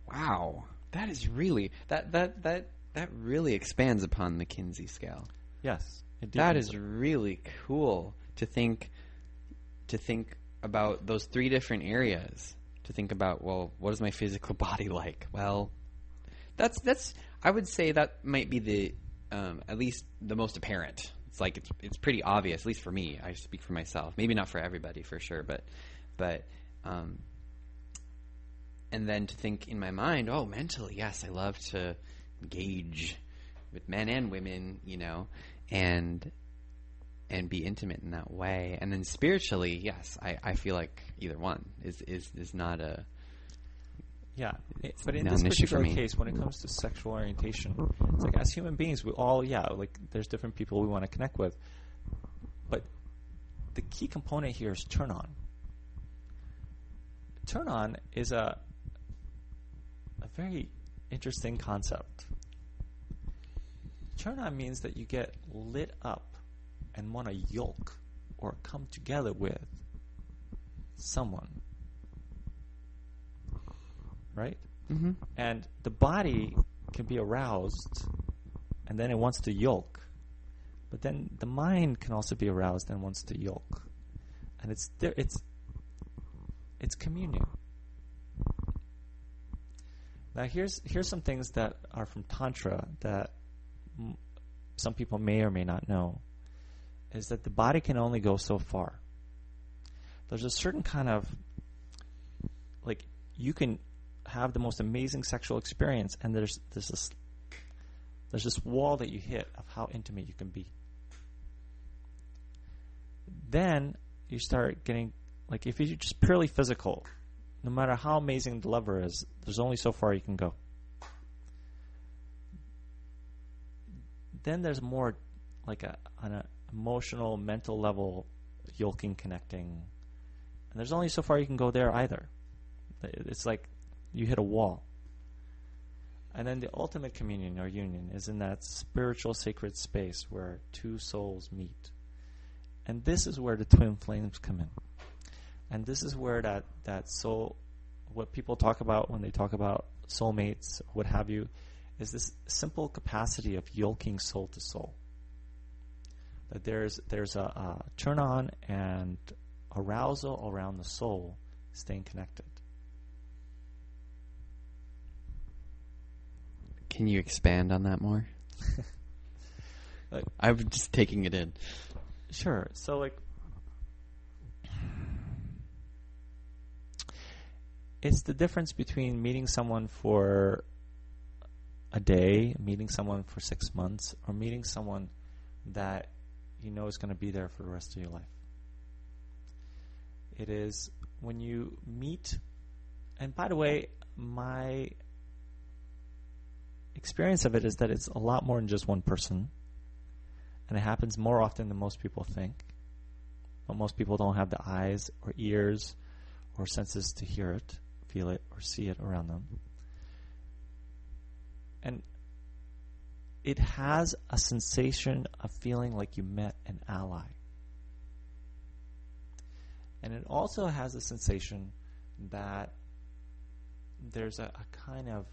Wow. That is really that really expands upon the Kinsey scale. Yes. That is really cool to think about those three different areas. To think about, well, what is my physical body like? Well, that's I would say that might be the at least the most apparent. It's like it's pretty obvious, at least for me. I speak for myself. Maybe not for everybody, for sure, but and then to think in my mind, oh, mentally, yes, I love to engage with men and women, you know, and be intimate in that way. And then spiritually, yes, I feel like either one is not a but in this particular case, when it comes to sexual orientation, it's like as human beings, we all like there's different people we want to connect with, but the key component here is turn on. Turn on is a very interesting concept. Turn on means that you get lit up and want to yolk or come together with someone. Right? Mm-hmm. And the body can be aroused and then it wants to yolk. But then the mind can also be aroused and wants to yolk. And it's communion. Now here's some things that are from Tantra that some people may or may not know, is that the body can only go so far. There's a certain kind of, like, you can have the most amazing sexual experience, and there's this wall that you hit of how intimate you can be. Then you start getting, like, if you're just purely physical, no matter how amazing the lover is, there's only so far you can go. Then there's more like an emotional, mental level yolking, connecting, and there's only so far you can go there either. It's like you hit a wall. And then the ultimate communion or union is in that spiritual sacred space where two souls meet. And this is where the twin flames come in. And this is where that soul, what people talk about when they talk about soulmates, what have you, is this simple capacity of yolking soul to soul. That there's a turn on and arousal around the soul staying connected. Can you expand on that more? I'm just taking it in. Sure. So, like, it's the difference between meeting someone for a day, meeting someone for 6 months, or meeting someone that you know is going to be there for the rest of your life. It is when you meet, and by the way, my experience of it is that it's a lot more than just one person, and it happens more often than most people think. But most people don't have the eyes or ears or senses to hear it, feel it, or see it around them. And it has a sensation of feeling like you met an ally. And it also has a sensation that there's a kind of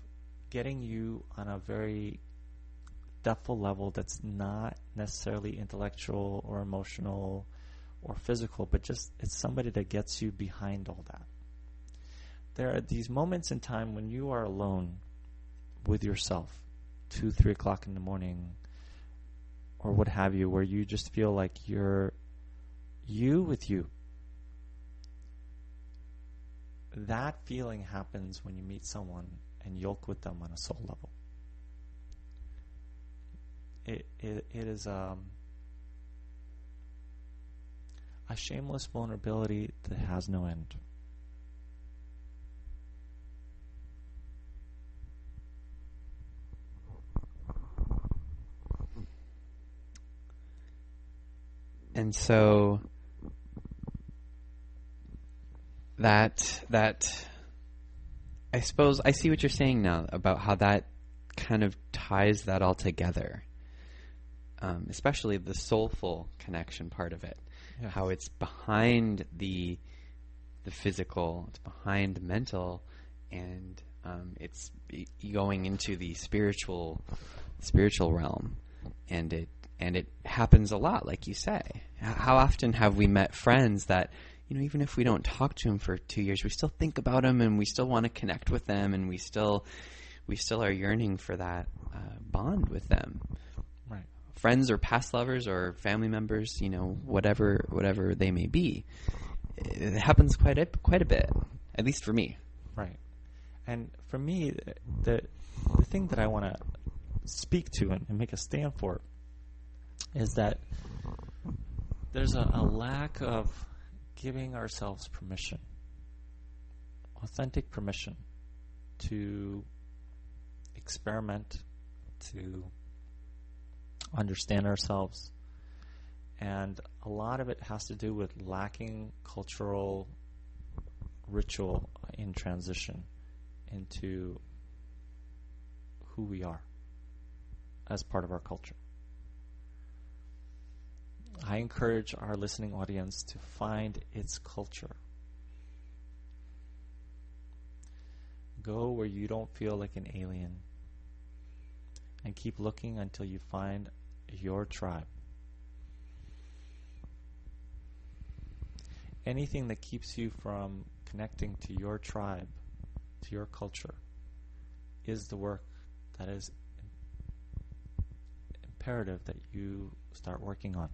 getting you on a very depthful level that's not necessarily intellectual or emotional or physical, but just it's somebody that gets you behind all that. There are these moments in time when you are alone with yourself, 2, 3 o'clock in the morning, or what have you, where you just feel like you're you with you. That feeling happens when you meet someone and yoke with them on a soul level. It is a shameless vulnerability that has no end. And so that I suppose I see what you're saying now about how that kind of ties that all together, especially the soulful connection part of it. Yes. How it's behind the physical, it's behind the mental, and it's going into the spiritual realm, and it happens a lot, like you say. How often have we met friends that, you know, even if we don't talk to them for 2 years, we still think about them and we still want to connect with them, and we still are yearning for that bond with them. Right. Friends or past lovers or family members, you know, whatever they may be. It happens quite a bit, at least for me. Right. And for me, the thing that I want to speak to and make a stand for is that there's a lack of giving ourselves permission, authentic permission, to experiment, to understand ourselves. And a lot of it has to do with lacking cultural ritual in transition into who we are. as part of our culture. I encourage our listening audience to find its culture. Go where you don't feel like an alien, and keep looking until you find your tribe. Anything that keeps you from connecting to your tribe, to your culture, is the work that is imperative that you start working on.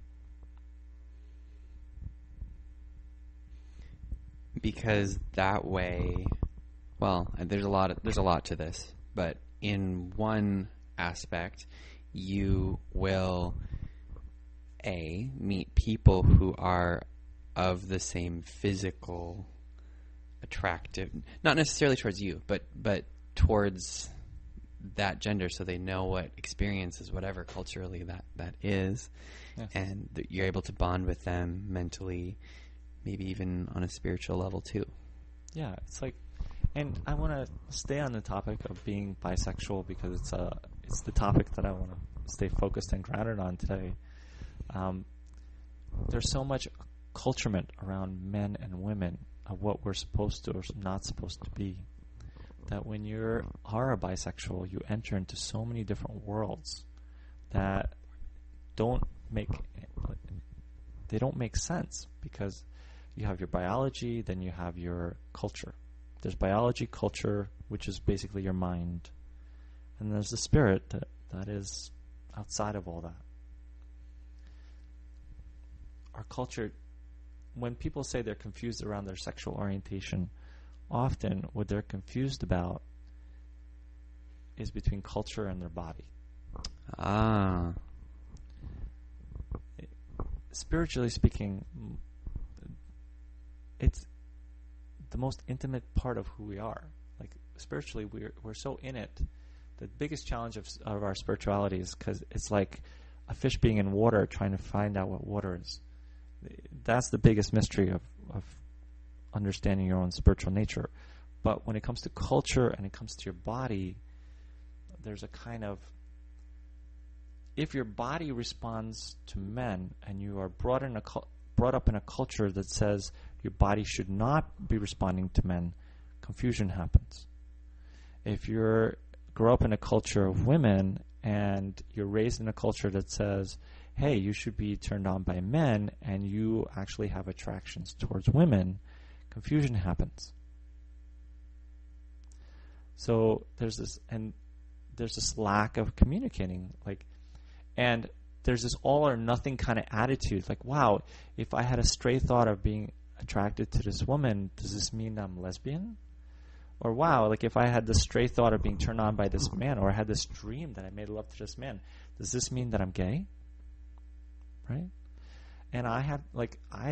Because that way, well, there's a lot to this, but in one aspect, you will meet people who are of the same physical attractive, not necessarily towards you, but towards that gender, so they know what experiences, whatever culturally that is. Yes. And you're able to bond with them mentally, maybe even on a spiritual level too. Yeah, it's like, and I want to stay on the topic of being bisexual because it's the topic that I want to stay focused and grounded on today. There's so much culturement around men and women of what we're supposed to or not supposed to be, that when you are a bisexual, you enter into so many different worlds that don't make sense, because you have your biology, then you have your culture. There's biology, culture, which is basically your mind, and there's the spirit that is outside of all that. Our culture, when people say they're confused around their sexual orientation, often what they're confused about is between culture and their body. Spiritually speaking, it's the most intimate part of who we are. Like, spiritually, we're so in it. The biggest challenge of our spirituality is because it's like a fish being in water trying to find out what water is. That's the biggest mystery of understanding your own spiritual nature. But when it comes to culture and it comes to your body, there's a kind of, if your body responds to men and you are brought up in a culture that says your body should not be responding to men, confusion happens. If you grow up in a culture of women and you're raised in a culture that says, hey, you should be turned on by men, and you actually have attractions towards women, confusion happens. So there's this lack of communicating, and there's this all or nothing kind of attitude, like, wow, if I had a stray thought of being attracted to this woman, does this mean I'm lesbian? Or wow, like if I had this stray thought of being turned on by this man, or I had this dream that I made love to this man, does this mean that I'm gay? Right? And I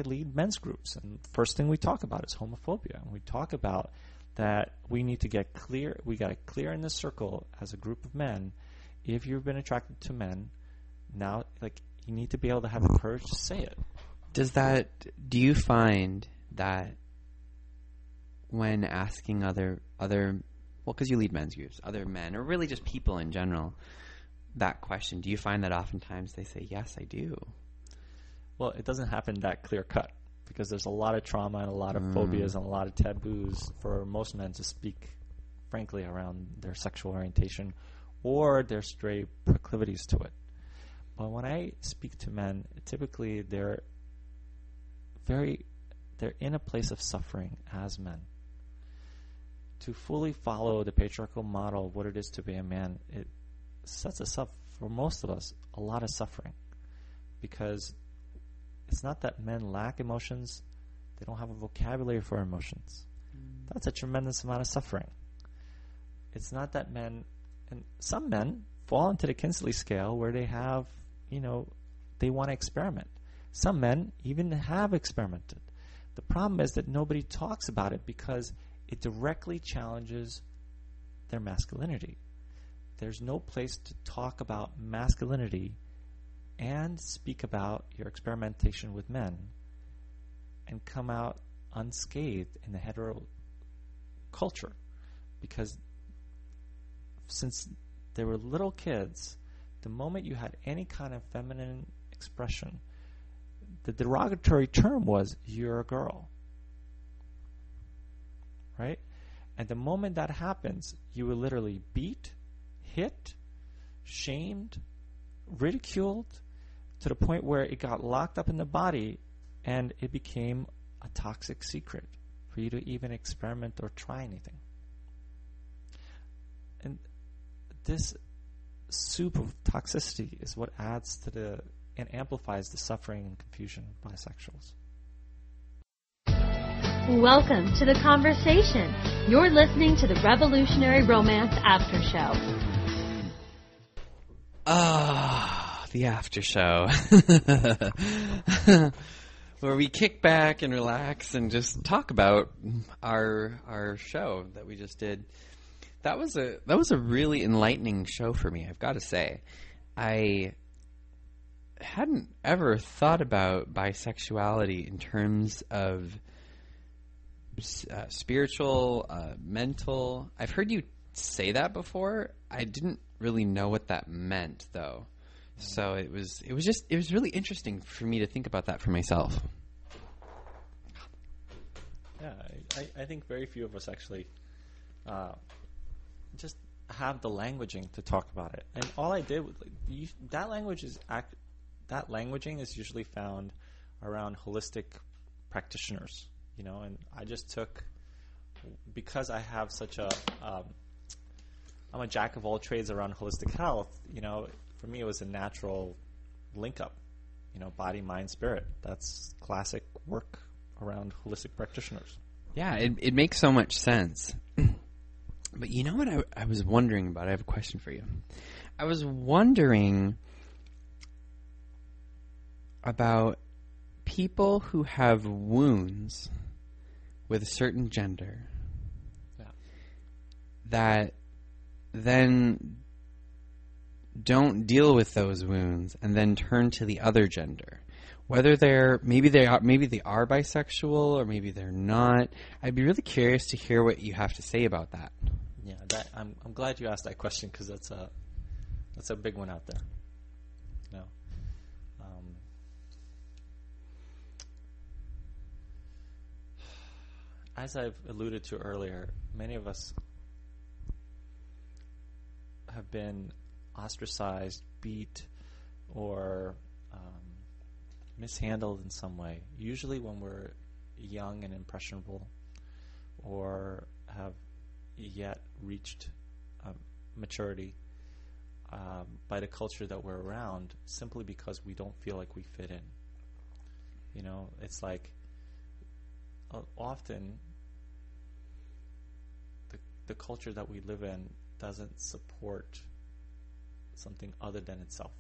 lead men's groups, and the first thing we talk about is homophobia. And we talk about that we need to get clear. We got to clear in this circle as a group of men. If you've been attracted to men, now you need to be able to have the courage to say it. Do you find that when asking other because you lead men's groups, other men, or really just people in general, that question, do you find that oftentimes they say, yes, I do? Well, it doesn't happen that clear cut, because there's a lot of trauma and a lot of phobias and a lot of taboos for most men to speak frankly around their sexual orientation or their stray proclivities to it. But when I speak to men, typically they're in a place of suffering as men. To fully follow the patriarchal model of what it is to be a man, it sets us up, for most of us, a lot of suffering. Because it's not that men lack emotions, they don't have a vocabulary for emotions. That's a tremendous amount of suffering. It's not that men, and some men fall into the Kinsley scale where they have, they want to experiment. Some men even have experimented. The problem is that nobody talks about it because it directly challenges their masculinity. There's no place to talk about masculinity and speak about your experimentation with men and come out unscathed in the hetero culture. Because since they were little kids, the moment you had any kind of feminine expression, the derogatory term was, you're a girl. Right? And the moment that happens, you were literally beat, hit, shamed, ridiculed, to the point where it got locked up in the body and it became a toxic secret for you to even experiment or try anything. And this soup of toxicity is what adds to and amplifies the suffering and confusion of bisexuals. Welcome to the conversation. You're listening to the Revolutionary Romance After Show. The after show. Where we kick back and relax and just talk about our show that we just did. That was a really enlightening show for me, I've got to say. I hadn't ever thought about bisexuality in terms of spiritual, mental. I've heard you say that before. I didn't really know what that meant, though. So it was really interesting for me to think about that for myself. Yeah, I think very few of us actually just have the languaging to talk about it. And all I did was that languaging is usually found around holistic practitioners, and I just took, because I have such I'm a jack of all trades around holistic health, for me it was a natural link up, body, mind, spirit. That's classic work around holistic practitioners. Yeah, it makes so much sense. But you know what I was wondering about? I have a question for you. I was wondering about people who have wounds with a certain gender that then don't deal with those wounds and then turn to the other gender. Whether maybe they are bisexual or maybe they're not. I'd be really curious to hear what you have to say about that. Yeah, I'm glad you asked that question, because that's a big one out there. As I've alluded to earlier, many of us have been ostracized, beat, or mishandled in some way, usually when we're young and impressionable, or have yet reached maturity, by the culture that we're around, simply because we don't feel like we fit in. It's like often the culture that we live in doesn't support something other than itself.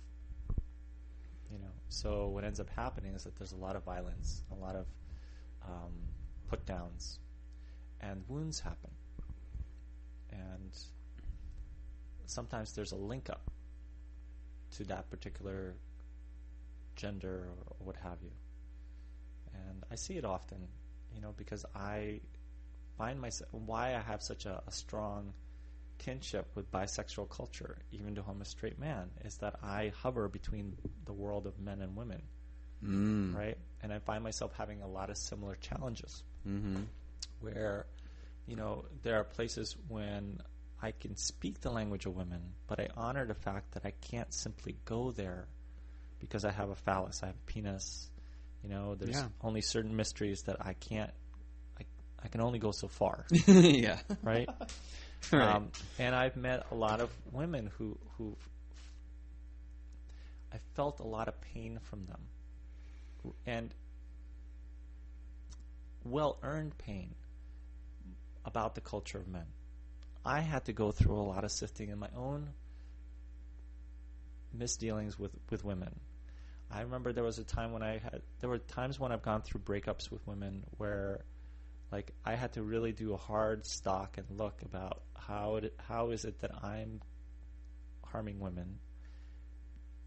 So what ends up happening is that there's a lot of violence, a lot of put downs, and wounds happen. And sometimes there's a link up to that particular gender or what have you. And I see it often, because I find myself, why I have such a strong kinship with bisexual culture, even though I'm a straight man, is that I hover between the world of men and women, right? And I find myself having a lot of similar challenges, where, there are places when I can speak the language of women, but I honor the fact that I can't simply go there because I have a phallus, I have a penis. There's only certain mysteries that I can't. I can only go so far. Yeah. Right. Right. And I've met a lot of women who I felt a lot of pain from them, and well-earned pain about the culture of men. I had to go through a lot of sifting in my own misdealings with women. I remember there were times when I've gone through breakups with women where, like, I had to really do a hard stock and look about how is it that I'm harming women,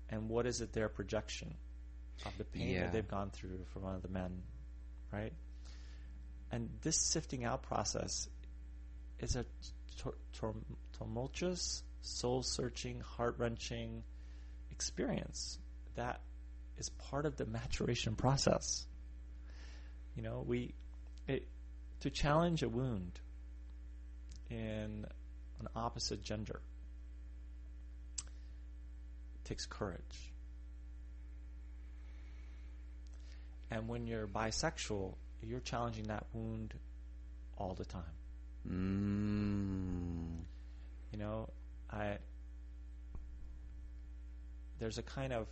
and what is it their projection of the pain that they've gone through from one of the men, right? And this sifting out process is a tumultuous, soul-searching, heart-wrenching experience. That is part of the maturation process. You know, to challenge a wound in an opposite gender takes courage. And when you're bisexual, you're challenging that wound all the time. You know, there's a kind of,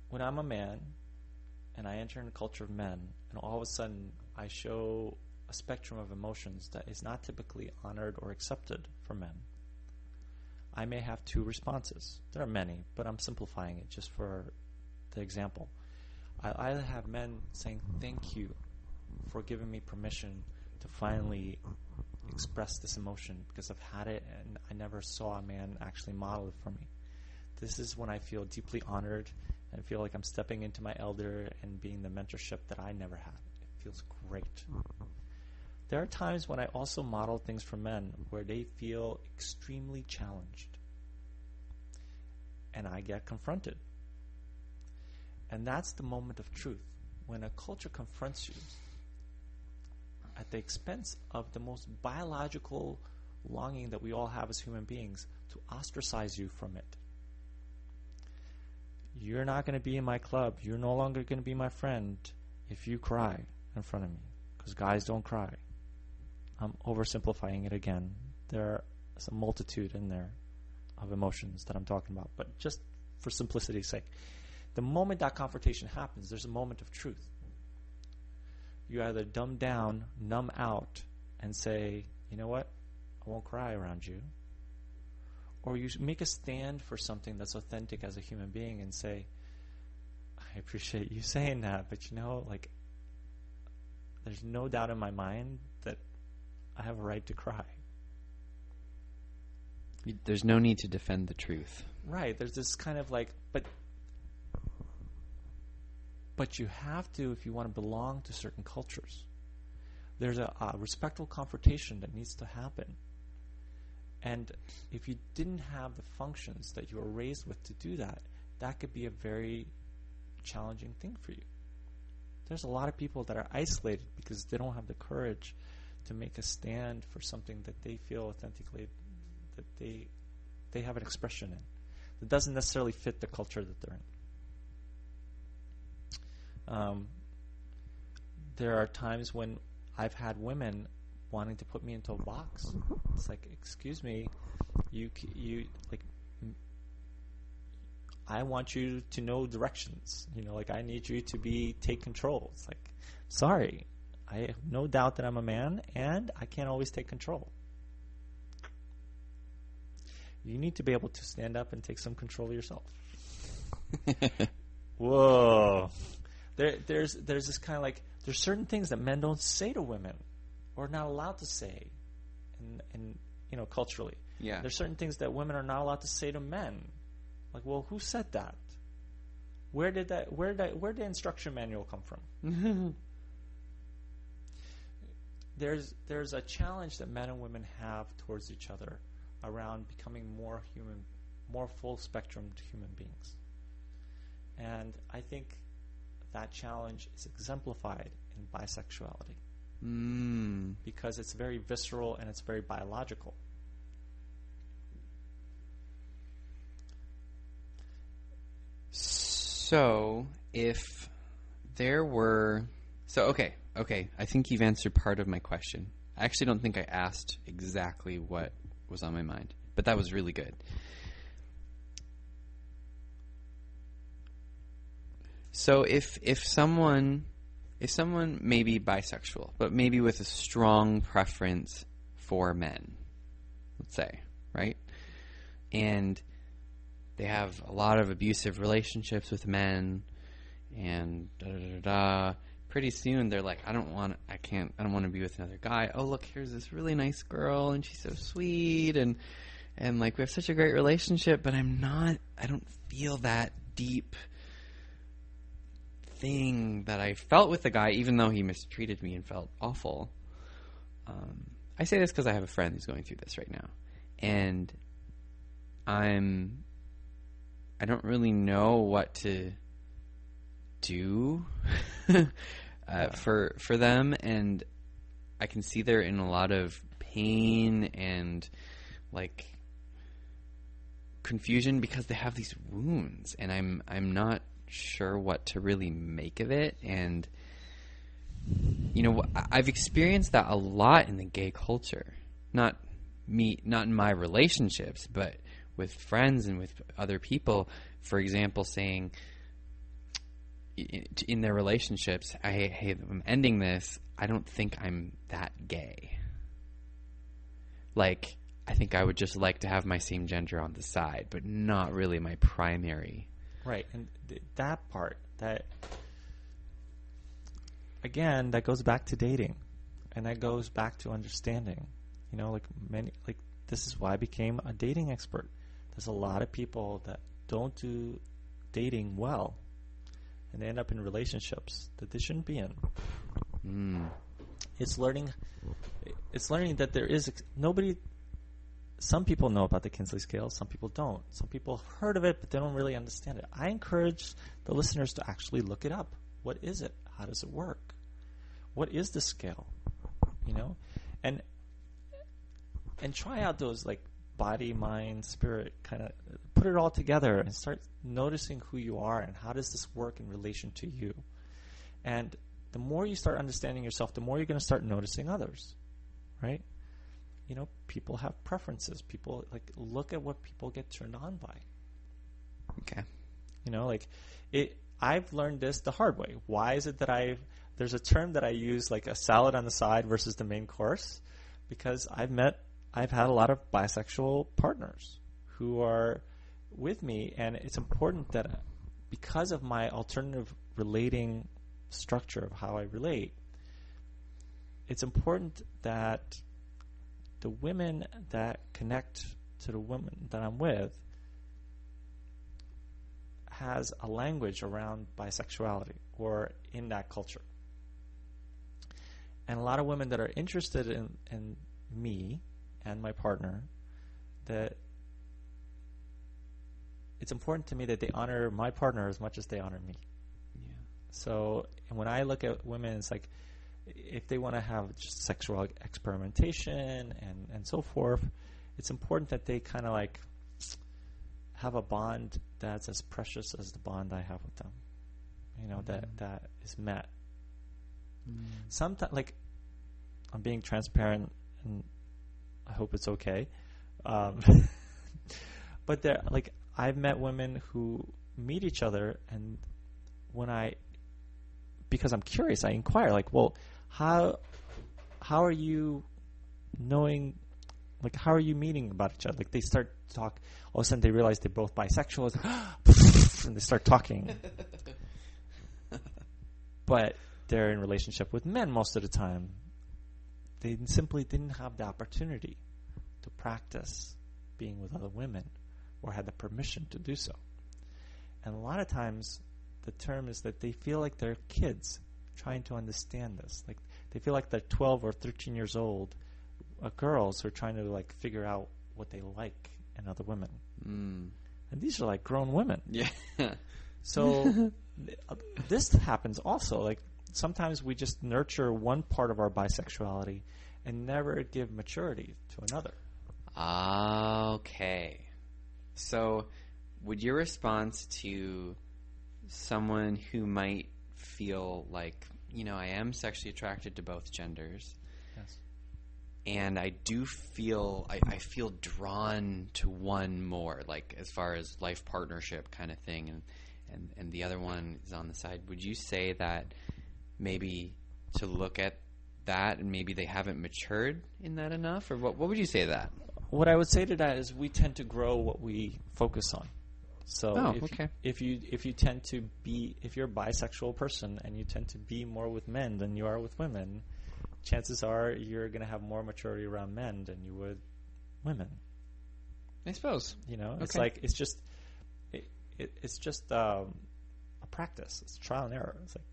when I'm a man and I enter in a culture of men, and all of a sudden I show a spectrum of emotions that is not typically honored or accepted for men, I may have two responses. There are many, but I'm simplifying it just for the example. I either have men saying, thank you for giving me permission to finally express this emotion, because I've had it and I never saw a man actually model it for me. This is when I feel deeply honored and feel like I'm stepping into my elder and being the mentorship that I never had. It feels great. There are times when I also model things for men where they feel extremely challenged and I get confronted. And that's the moment of truth, when a culture confronts you at the expense of the most biological longing that we all have as human beings to ostracize you from it. You're not going to be in my club. You're no longer going to be my friend if you cry in front of me, because guys don't cry. I'm oversimplifying it again. There is a multitude in there of emotions that I'm talking about, but just for simplicity's sake, the moment that confrontation happens, there's a moment of truth. You either dumb down, numb out, and say, you know what, I won't cry around you. Or you make a stand for something that's authentic as a human being and say, I appreciate you saying that, but you know, like, there's no doubt in my mind that I have a right to cry. There's no need to defend the truth. Right. There's this kind of like, but you have to, if you want to belong to certain cultures. There's a respectful confrontation that needs to happen. And if you didn't have the functions that you were raised with to do that, that could be a very challenging thing for you. There's a lot of people that are isolated because they don't have the courage to make a stand for something that they feel authentically that they have an expression in that doesn't necessarily fit the culture that they're in. There are times when I've had women wanting to put me into a box. It's like, excuse me, you like, I want you to know directions. You know, like, I need you to take control. It's like, sorry, I have no doubt that I'm a man and I can't always take control. You need to be able to stand up and take some control of yourself. Whoa. There's this kind of like, there's certain things that men don't say to women or not allowed to say in you know, culturally. Yeah. There's certain things that women are not allowed to say to men. Like, well, who said that? Where did the instruction manual come from? There's a challenge that men and women have towards each other around becoming more human, more full spectrum human beings. And I think that challenge is exemplified in bisexuality. Because it's very visceral and it's very biological. So, if there were... okay, I think you've answered part of my question. I actually don't think I asked exactly what was on my mind, but that was really good. So if someone may be bisexual, but maybe with a strong preference for men, let's say, right? And they have a lot of abusive relationships with men, and pretty soon they're like, I don't want to be with another guy. Oh, look, here's this really nice girl, and she's so sweet, and like, we have such a great relationship, but I don't feel that deep thing that I felt with the guy, even though he mistreated me and felt awful. I say this because I have a friend who's going through this right now, and I'm I don't really know what to do for them, and I can see they're in a lot of pain and like confusion because they have these wounds, and I'm not sure what to really make of it. And you know, I've experienced that a lot in the gay culture, not in my relationships, but with friends and with other people. For example, saying in their relationships, hey, I'm ending this. I don't think I'm that gay. Like, I think I would just like to have my same gender on the side, but not really my primary. Right. And that part, that, again, that goes back to dating, and that goes back to understanding. You know, this is why I became a dating expert. There's a lot of people that don't do dating well, and they end up in relationships that they shouldn't be in. It's learning that there is nobody. Some people know about the Kinsey scale. Some people don't. Some people have heard of it, but they don't really understand it. I encourage the listeners to actually look it up. What is it? How does it work? What is the scale? You know, and try out those like body, mind, spirit, kind of put it all together and start noticing who you are and how does this work in relation to you. And the more you start understanding yourself, the more you're going to start noticing others, right? You know, people have preferences. People look at what people get turned on by. Okay. You know, I've learned this the hard way. Why is it that there's a term that I use, like a salad on the side versus the main course, because I've had a lot of bisexual partners who are with me, and it's important that because of my alternative relating structure of how I relate, it's important that the women that connect to the women that I'm with has a language around bisexuality or in that culture. And a lot of women that are interested in me and my partner, that it's important to me that they honor my partner as much as they honor me. Yeah. So when I look at women, it's like if they want to have just sexual experimentation and so forth, it's important that they kind of like have a bond that's as precious as the bond I have with them. You know, that is met. Sometimes, like, I'm being transparent, and I hope it's okay. But there, like, I've met women who meet each other, and because I'm curious, I inquire, like, well, how are you knowing, like, how are you meeting about each other? Like, they start to talk, all of a sudden they realize they're both bisexual, and they start talking. But they're in relationship with men most of the time. They simply didn't have the opportunity to practice being with other women or had the permission to do so. And a lot of times the term is that they feel like they're kids trying to understand this. Like they feel like they're 12 or 13 years old girls who are trying to like figure out what they like in other women. And these are like grown women. Yeah. So this happens also. Like sometimes we just nurture one part of our bisexuality and never give maturity to another. Okay. So would your response to someone who might feel like, you know, I am sexually attracted to both genders. Yes. And I do feel, I feel drawn to one more, like as far as life partnership kind of thing, and the other one is on the side. Would you say that maybe to look at that and maybe they haven't matured in that enough? Or what would you say to that? What I would say to that is we tend to grow what we focus on. So if you tend to be, if you're a bisexual person and you tend to be more with men than you are with women, chances are you're going to have more maturity around men than you would women. I suppose. You know, it's like it's just a practice. It's trial and error. It's like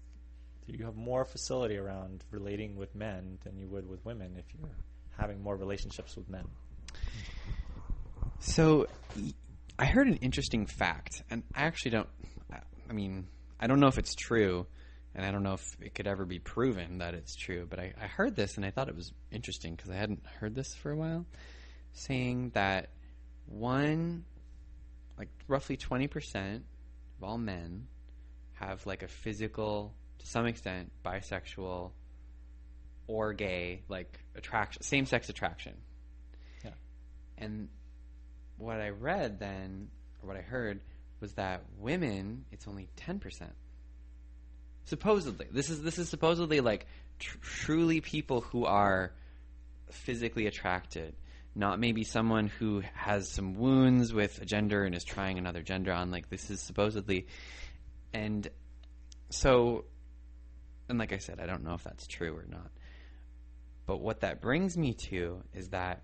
you have more facility around relating with men than you would with women if you're having more relationships with men. So I heard an interesting fact, and I actually don't. I mean, I don't know if it's true, and I don't know if it could ever be proven that it's true. But I heard this, and I thought it was interesting because I hadn't heard this for a while, saying that roughly 20% of all men have like a physical, to some extent, bisexual or gay, like attraction, same-sex attraction. Yeah. And what I read then, or what I heard, was that women, it's only 10%. Supposedly. This is supposedly like truly people who are physically attracted. Not maybe someone who has some wounds with a gender and is trying another gender on. Like, this is supposedly. And so, and like I said, I don't know if that's true or not. But what that brings me to is that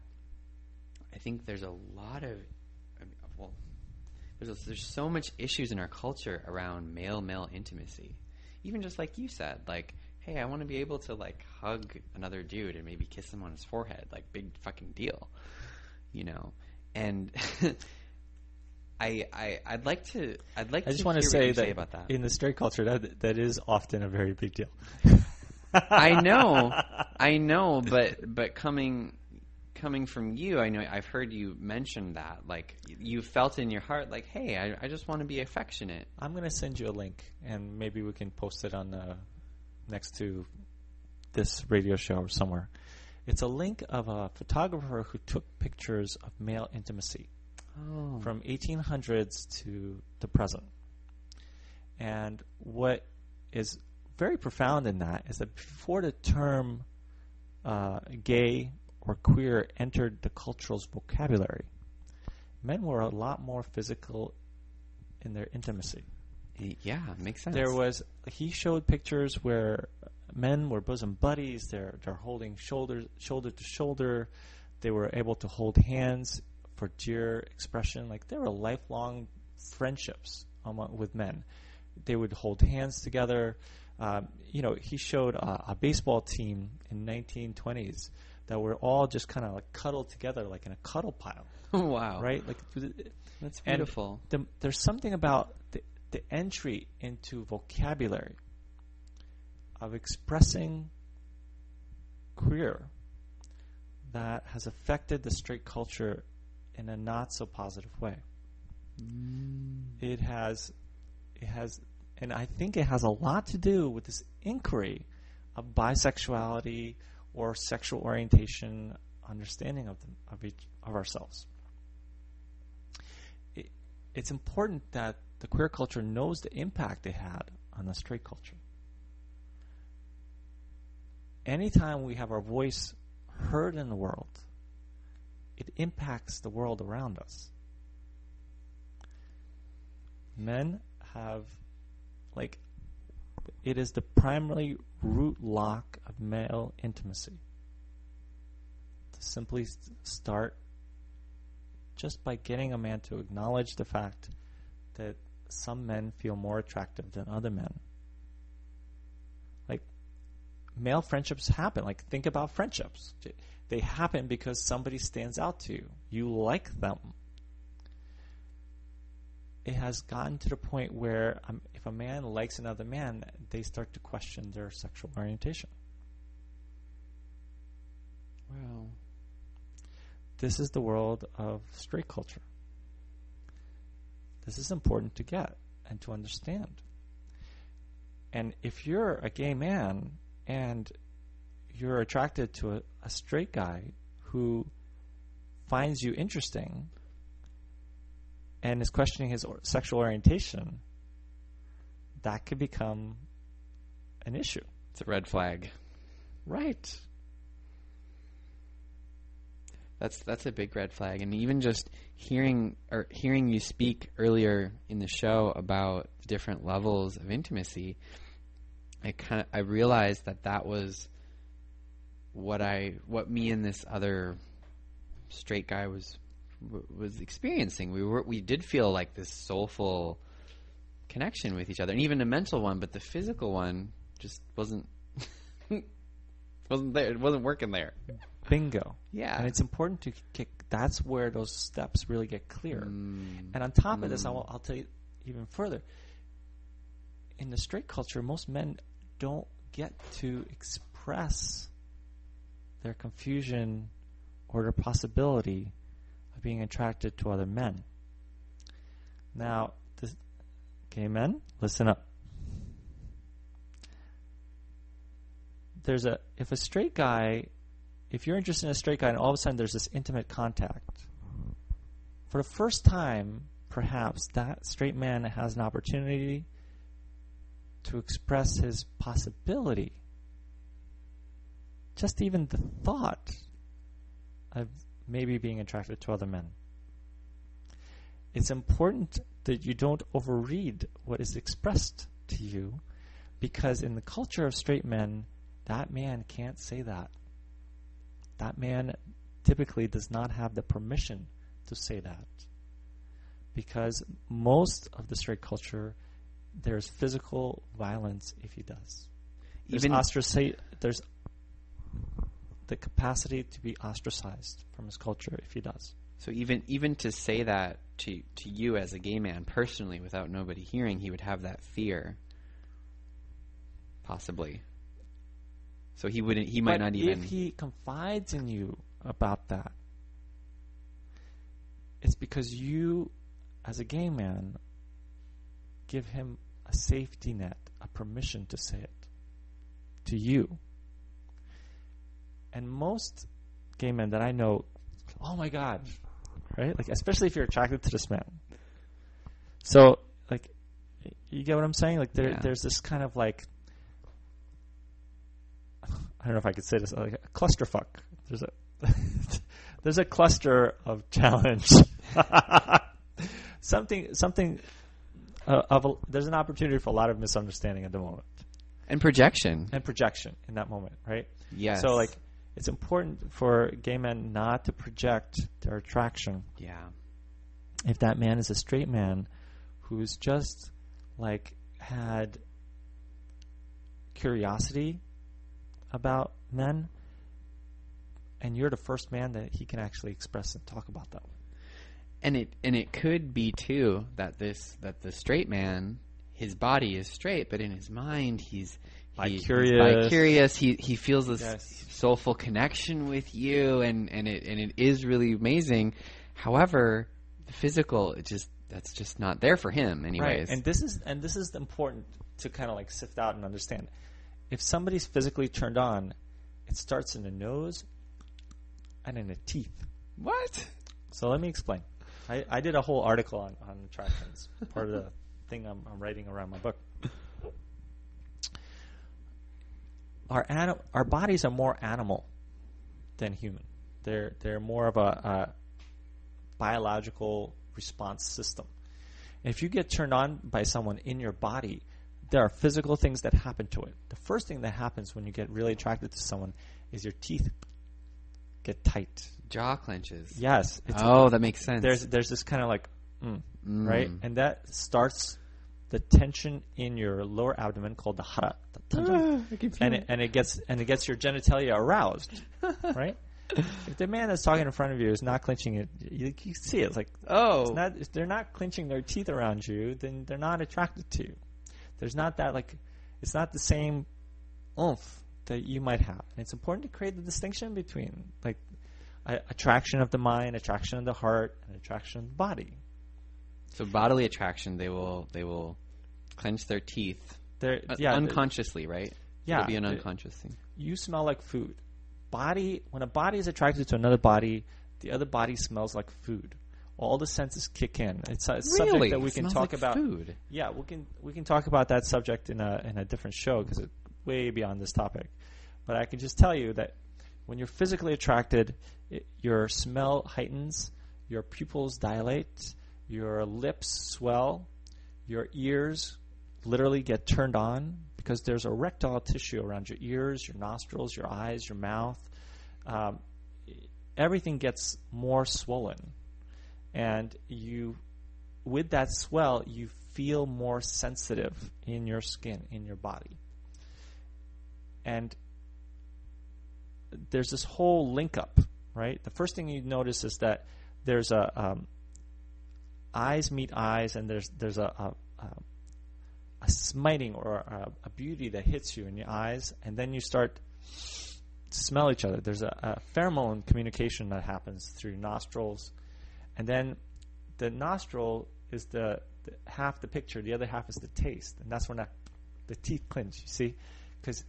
I think there's a lot of, there's so much issues in our culture around male-male intimacy. Even just like you said, like, hey, I want to be able to like hug another dude and maybe kiss him on his forehead, like big fucking deal, you know. And I'd like to just want to say that about that. In the straight culture, that is often a very big deal. I know, but coming from you, I know I've heard you mention that, like you felt in your heart, like, hey, I just want to be affectionate. I'm going to send you a link, and maybe we can post it on next to this radio show or somewhere. It's a link of a photographer who took pictures of male intimacy from 1800s to the present. And what is very profound in that is that before the term gay or queer entered the cultural vocabulary, men were a lot more physical in their intimacy. Yeah, makes sense. He showed pictures where men were bosom buddies. They're holding shoulder to shoulder. They were able to hold hands for dear expression. Like, there were lifelong friendships with men. They would hold hands together. He showed a baseball team in 1920s that were all just kind of like cuddled together, like in a cuddle pile. Wow! Right? Like, that's beautiful. And there's something about the entry into vocabulary of expressing queer that has affected the straight culture in a not so positive way. It has, and I think it has a lot to do with this inquiry of bisexuality or sexual orientation, understanding of ourselves. It's important that the queer culture knows the impact it had on the straight culture. Anytime we have our voice heard in the world, it impacts the world around us. Men have, it is the primary root lock of male intimacy. To simply start just by getting a man to acknowledge the fact that some men feel more attractive than other men. Like, male friendships happen. Like, think about friendships. They happen because somebody stands out to you. You like them. It has gotten to the point where if a man likes another man, they start to question their sexual orientation. Wow. This is the world of straight culture. This is important to get and to understand. And if you're a gay man and you're attracted to a straight guy who finds you interesting and is questioning his sexual orientation, that could become an issue. It's a red flag. Right. That's a big red flag. And even just hearing you speak earlier in the show about the different levels of intimacy, I realized that was what me and this other straight guy was experiencing. We did feel like this soulful connection with each other, and even a mental one, but the physical one just wasn't there. It wasn't working there. Bingo. Yeah. And it's important to that's where those steps really get clear. And on top of this, I'll tell you even further. In the straight culture, most men don't get to express their confusion or their possibility of being attracted to other men. Now, gay men, listen up. If you're interested in a straight guy and all of a sudden there's this intimate contact, for the first time, perhaps that straight man has an opportunity to express his possibility. Just even the thought of maybe being attracted to other men. It's important that you don't overread what is expressed to you, because in the culture of straight men, that man can't say that. That man typically does not have the permission to say that. Because most of the straight culture, there's physical violence if he does. There's the capacity to be ostracized from his culture if he does. So even to say that to you as a gay man personally without nobody hearing, he would have that fear. Possibly. So he might not even... If he confides in you about that, it's because you, as a gay man, give him a safety net, a permission to say it to you. And most gay men that I know, oh my God, right? Like, especially if you're attracted to this man. So, like, you get what I'm saying? Like, there's this kind of like, I don't know if I could say this, like a clusterfuck. There's a cluster of challenge. There's an opportunity for a lot of misunderstanding at the moment. And projection in that moment, right? Yes. So, like, it's important for gay men not to project their attraction. Yeah. If that man is a straight man who's just, like, had curiosity about men, and you're the first man that he can actually express and talk about that. And it could be too that the straight man, his body is straight, but in his mind he's bi-curious. He feels this soulful connection with you, and it is really amazing. However, the physical, that's just not there for him, anyways. Right. And this is important to kind of like sift out and understand. If somebody's physically turned on, it starts in the nose and in the teeth. What? So let me explain. I did a whole article on attractions, part of the thing I'm writing around my book. Our bodies are more animal than human. They're more of a biological response system. And if you get turned on by someone in your body, there are physical things that happen to it. The first thing that happens when you get really attracted to someone is your teeth get tight. Jaw clenches. Yes. That makes sense. There's this kind of like, right? And that starts the tension in your lower abdomen called the hara. And it gets your genitalia aroused, right? If the man that's talking in front of you is not clenching it, you see it. It's like, if they're not clenching their teeth around you, then they're not attracted to you. There's not that, like, it's not the same oomph that you might have. And it's important to create the distinction between, like, attraction of the mind, attraction of the heart, and attraction of the body. So bodily attraction, they will clench their teeth unconsciously, right? Yeah. It'll be an unconscious thing. You smell like food. When a body is attracted to another body, the other body smells like food. All the senses kick in. It's a subject that we can talk about. Food. Yeah, we can talk about that subject in a different show because it's way beyond this topic. But I can just tell you that when you're physically attracted, your smell heightens, your pupils dilate, your lips swell, your ears literally get turned on because there's erectile tissue around your ears, your nostrils, your eyes, your mouth. Everything gets more swollen. And with that swell, you feel more sensitive in your skin, in your body. And there's this whole link up, right? The first thing you notice is that there's eyes meet eyes, and there's a smiting or a beauty that hits you in your eyes, and then you start to smell each other. There's a pheromone communication that happens through your nostrils, and then the nostril is the half the picture, the other half is the taste, and that's when the teeth clench, you see, because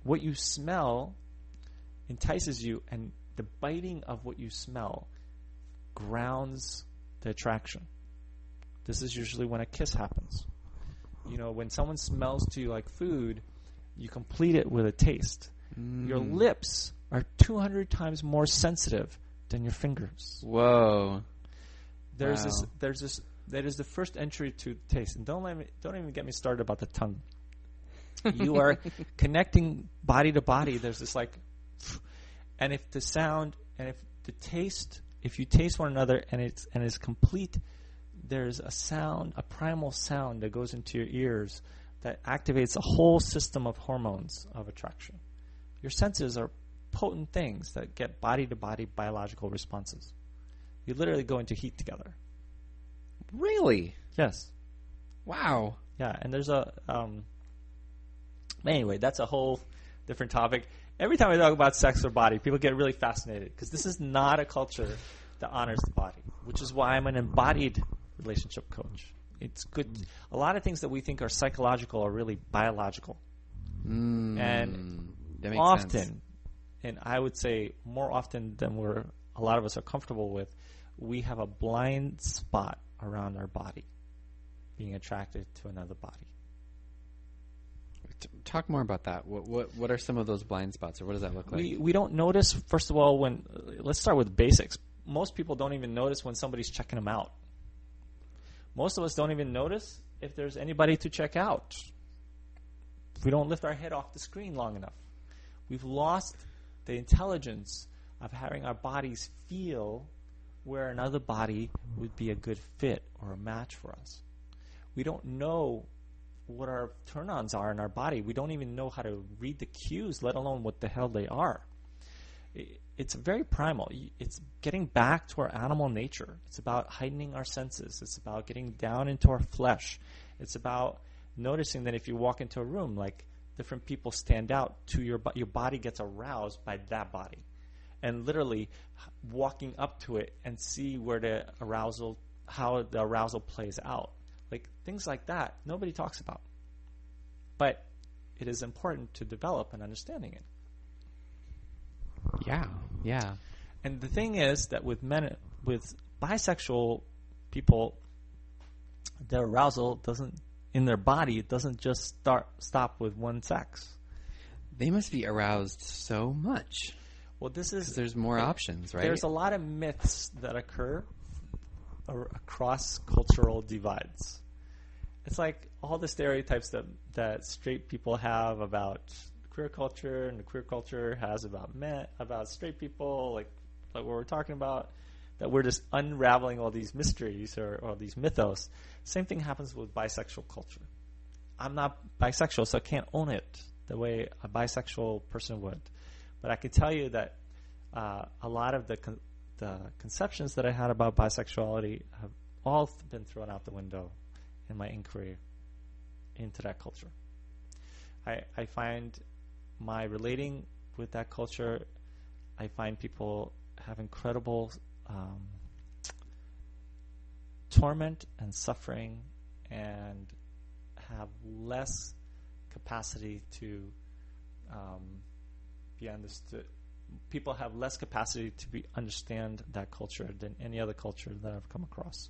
what you smell entices you, and the biting of what you smell grounds the attraction. This is usually when a kiss happens. You know, when someone smells to you like food, you complete it with a taste. Your lips are 200 times more sensitive than your fingers. Whoa. That is the first entry to taste. And don't even get me started about the tongue. You are connecting body to body. There's this like, and if the sound and if the taste, if you taste one another and it's complete, there's a sound, a primal sound that goes into your ears that activates a whole system of hormones of attraction. Your senses are potent things that get body to body biological responses. You literally go into heat together. Really? Yes. Wow. Yeah, and there's anyway, that's a whole different topic. Every time I talk about sex or body, people get really fascinated because this is not a culture that honors the body, which is why I'm an embodied relationship coach. It's good. A lot of things that we think are psychological are really biological. And that makes often, sense. and I would say more often than a lot of us are comfortable with, we have a blind spot around our body being attracted to another body. Talk more about that. What are some of those blind spots, or what does that look like? We don't notice, first of all, let's start with basics. Most people don't even notice when somebody's checking them out. Most of us don't even notice if there's anybody to check out. We don't lift our head off the screen long enough. We've lost the intelligence of having our bodies feel where another body would be a good fit or a match for us. We don't know what our turn-ons are in our body. We don't even know how to read the cues, let alone what the hell they are. It's very primal. It's getting back to our animal nature. It's about heightening our senses. It's about getting down into our flesh. It's about noticing that if you walk into a room, like different people stand out to your body gets aroused by that body. And literally walking up to it and see where how the arousal plays out. Like things like that, nobody talks about. But it is important to develop an understanding it. Yeah. And the thing is that with bisexual people, their arousal in their body, it doesn't just stop with one sex. They must be aroused so much. Well, there's more options, right? There's a lot of myths that occur across cultural divides. It's like all the stereotypes that straight people have about queer culture, and the queer culture has about straight people, like what we're talking about, that we're just unraveling all these mysteries or these mythos. Same thing happens with bisexual culture. I'm not bisexual, so I can't own it the way a bisexual person would. But I can tell you that a lot of the conceptions that I had about bisexuality have all been thrown out the window in my inquiry into that culture. I find my relating with that culture, I find people have incredible torment and suffering and have less capacity to be understood. People have less capacity to understand that culture than any other culture that I've come across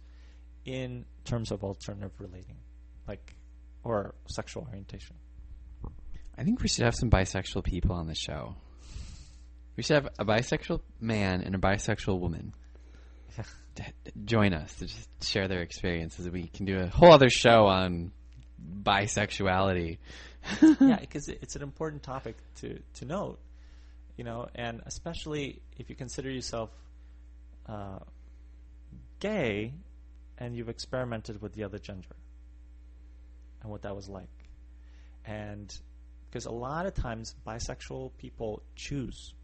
in terms of alternative relating, or sexual orientation. I think we should have some bisexual people on the show. We should have a bisexual man and a bisexual woman to join us to just share their experiences. We can do a whole other show on bisexuality. Yeah, because it's an important topic to note, and especially if you consider yourself gay and you've experimented with the other gender and what that was like. And because a lot of times bisexual people choose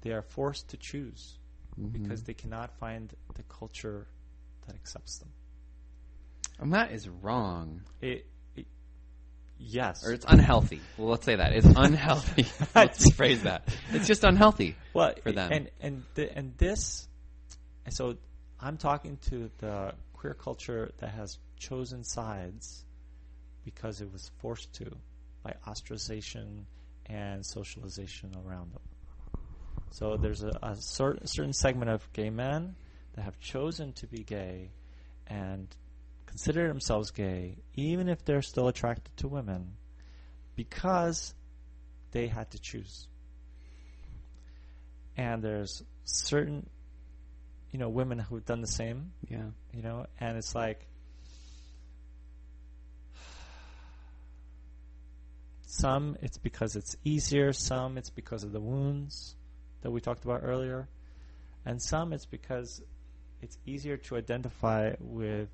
they are forced to choose Mm-hmm. because they cannot find the culture that accepts them. And that is wrong. Yes. Or it's unhealthy. Well, let's say that. It's unhealthy. Let's rephrase that. It's just unhealthy for them. And this, so I'm talking to the queer culture that has chosen sides because it was forced to by ostracization and socialization around them. So there's a certain segment of gay men that have chosen to be gay and consider themselves gay, even if they're still attracted to women, because they had to choose. And there's certain, women who've done the same. Yeah. And it's like, some it's because it's easier, some it's because of the wounds that we talked about earlier, and some it's because it's easier to identify with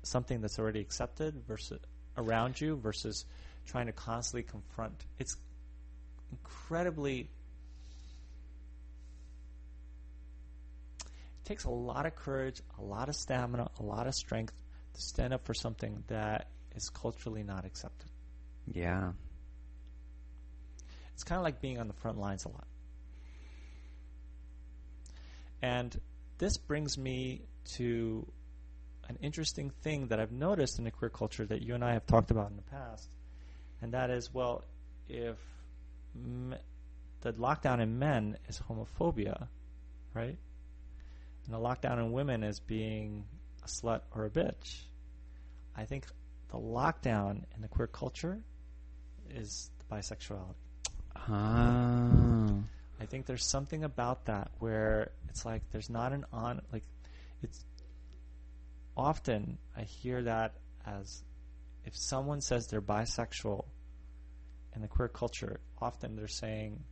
something that's already accepted versus around you versus trying to constantly confront. It's incredibly, it takes a lot of courage, a lot of stamina, a lot of strength to stand up for something that is culturally not accepted. Yeah. It's kind of like being on the front lines a lot. And this brings me to an interesting thing that I've noticed in the queer culture that you and I have talked about in the past, and that is, well, if the lockdown in men is homophobia, right? And the lockdown in women is being a slut or a bitch, I think the lockdown in the queer culture is the bisexuality. I think there's something about that where it's like there's not it's often I hear that as if someone says they're bisexual in the queer culture, often they're saying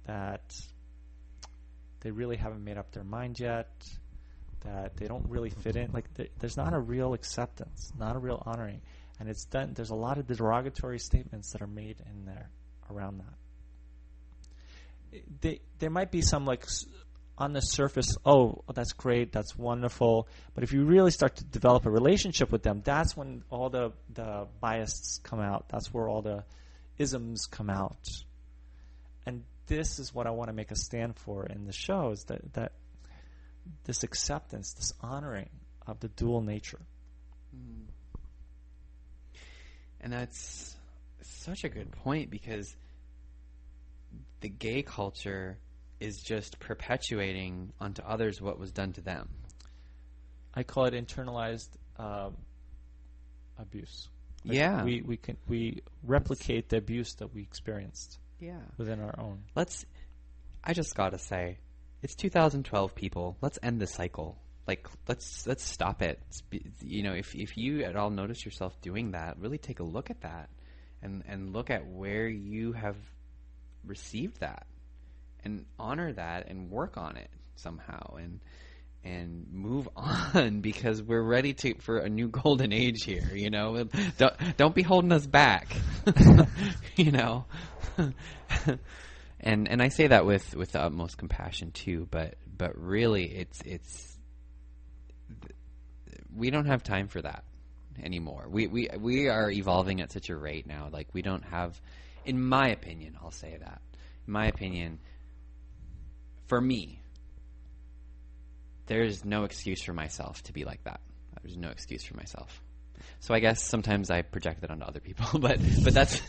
that they really haven't made up their mind yet, that they don't really fit in. Like there's not a real acceptance, not a real honoring, and it's done. There's a lot of derogatory statements that are made in there around that. There might be some on the surface, oh, that's great, that's wonderful, but if you really start to develop a relationship with them, that's when all the biases come out. That's where all the isms come out. And this is what I want to make a stand for in the show, is that this acceptance, this honoring of the dual nature. And that's such a good point, because the gay culture is just perpetuating onto others what was done to them. I call it internalized abuse. Yeah. We replicate the abuse that we experienced within our own. I just gotta say, it's 2012, people. Let's end the cycle. Let's stop it. If you at all notice yourself doing that, really take a look at that and look at where you have received that and honor that and work on it somehow and move on, because we're ready for a new golden age here. Don't be holding us back. And I say that with the utmost compassion too, but really it's we don't have time for that anymore. We are evolving at such a rate now. We don't have, in my opinion, I'll say that. In my opinion, for me, there's no excuse for myself to be like that. There's no excuse for myself. So I guess sometimes I project it onto other people, but that's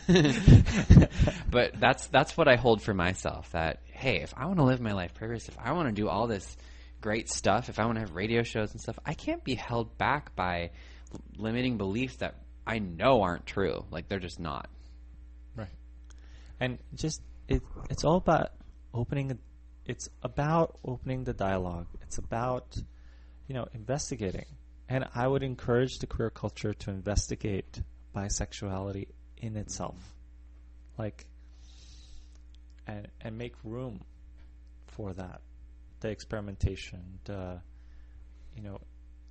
but that's what I hold for myself. That hey, if I want to live my life purpose, if I want to do all this great stuff, if I want to have radio shows and stuff, I can't be held back by limiting beliefs that I know aren't true. They're just not. Right. And just it's all about opening. It's about opening the dialogue. It's about investigating. And I would encourage the queer culture to investigate bisexuality in itself, and make room for that, the experimentation.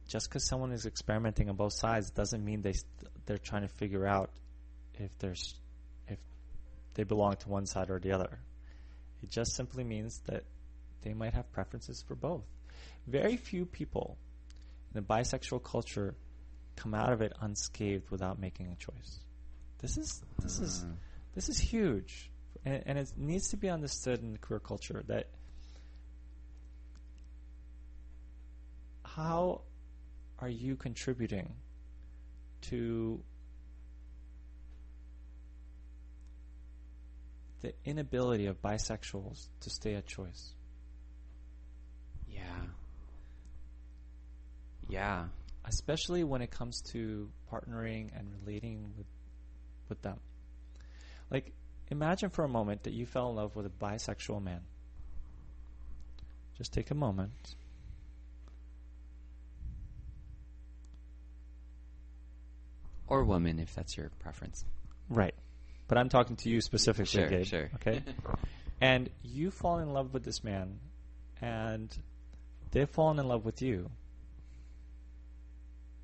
Just because someone is experimenting on both sides doesn't mean they're trying to figure out if they belong to one side or the other. It just simply means that they might have preferences for both. Very few people in the bisexual culture come out of it unscathed without making a choice. This is huge, and it needs to be understood in the queer culture that how are you contributing to the inability of bisexuals to stay at choice? Yeah. Especially when it comes to partnering and relating with them. Like, imagine for a moment that you fell in love with a bisexual man. Just take a moment. Or woman, if that's your preference. Right. But I'm talking to you specifically, Gabe. Sure. Okay? And you fall in love with this man, and they've fallen in love with you.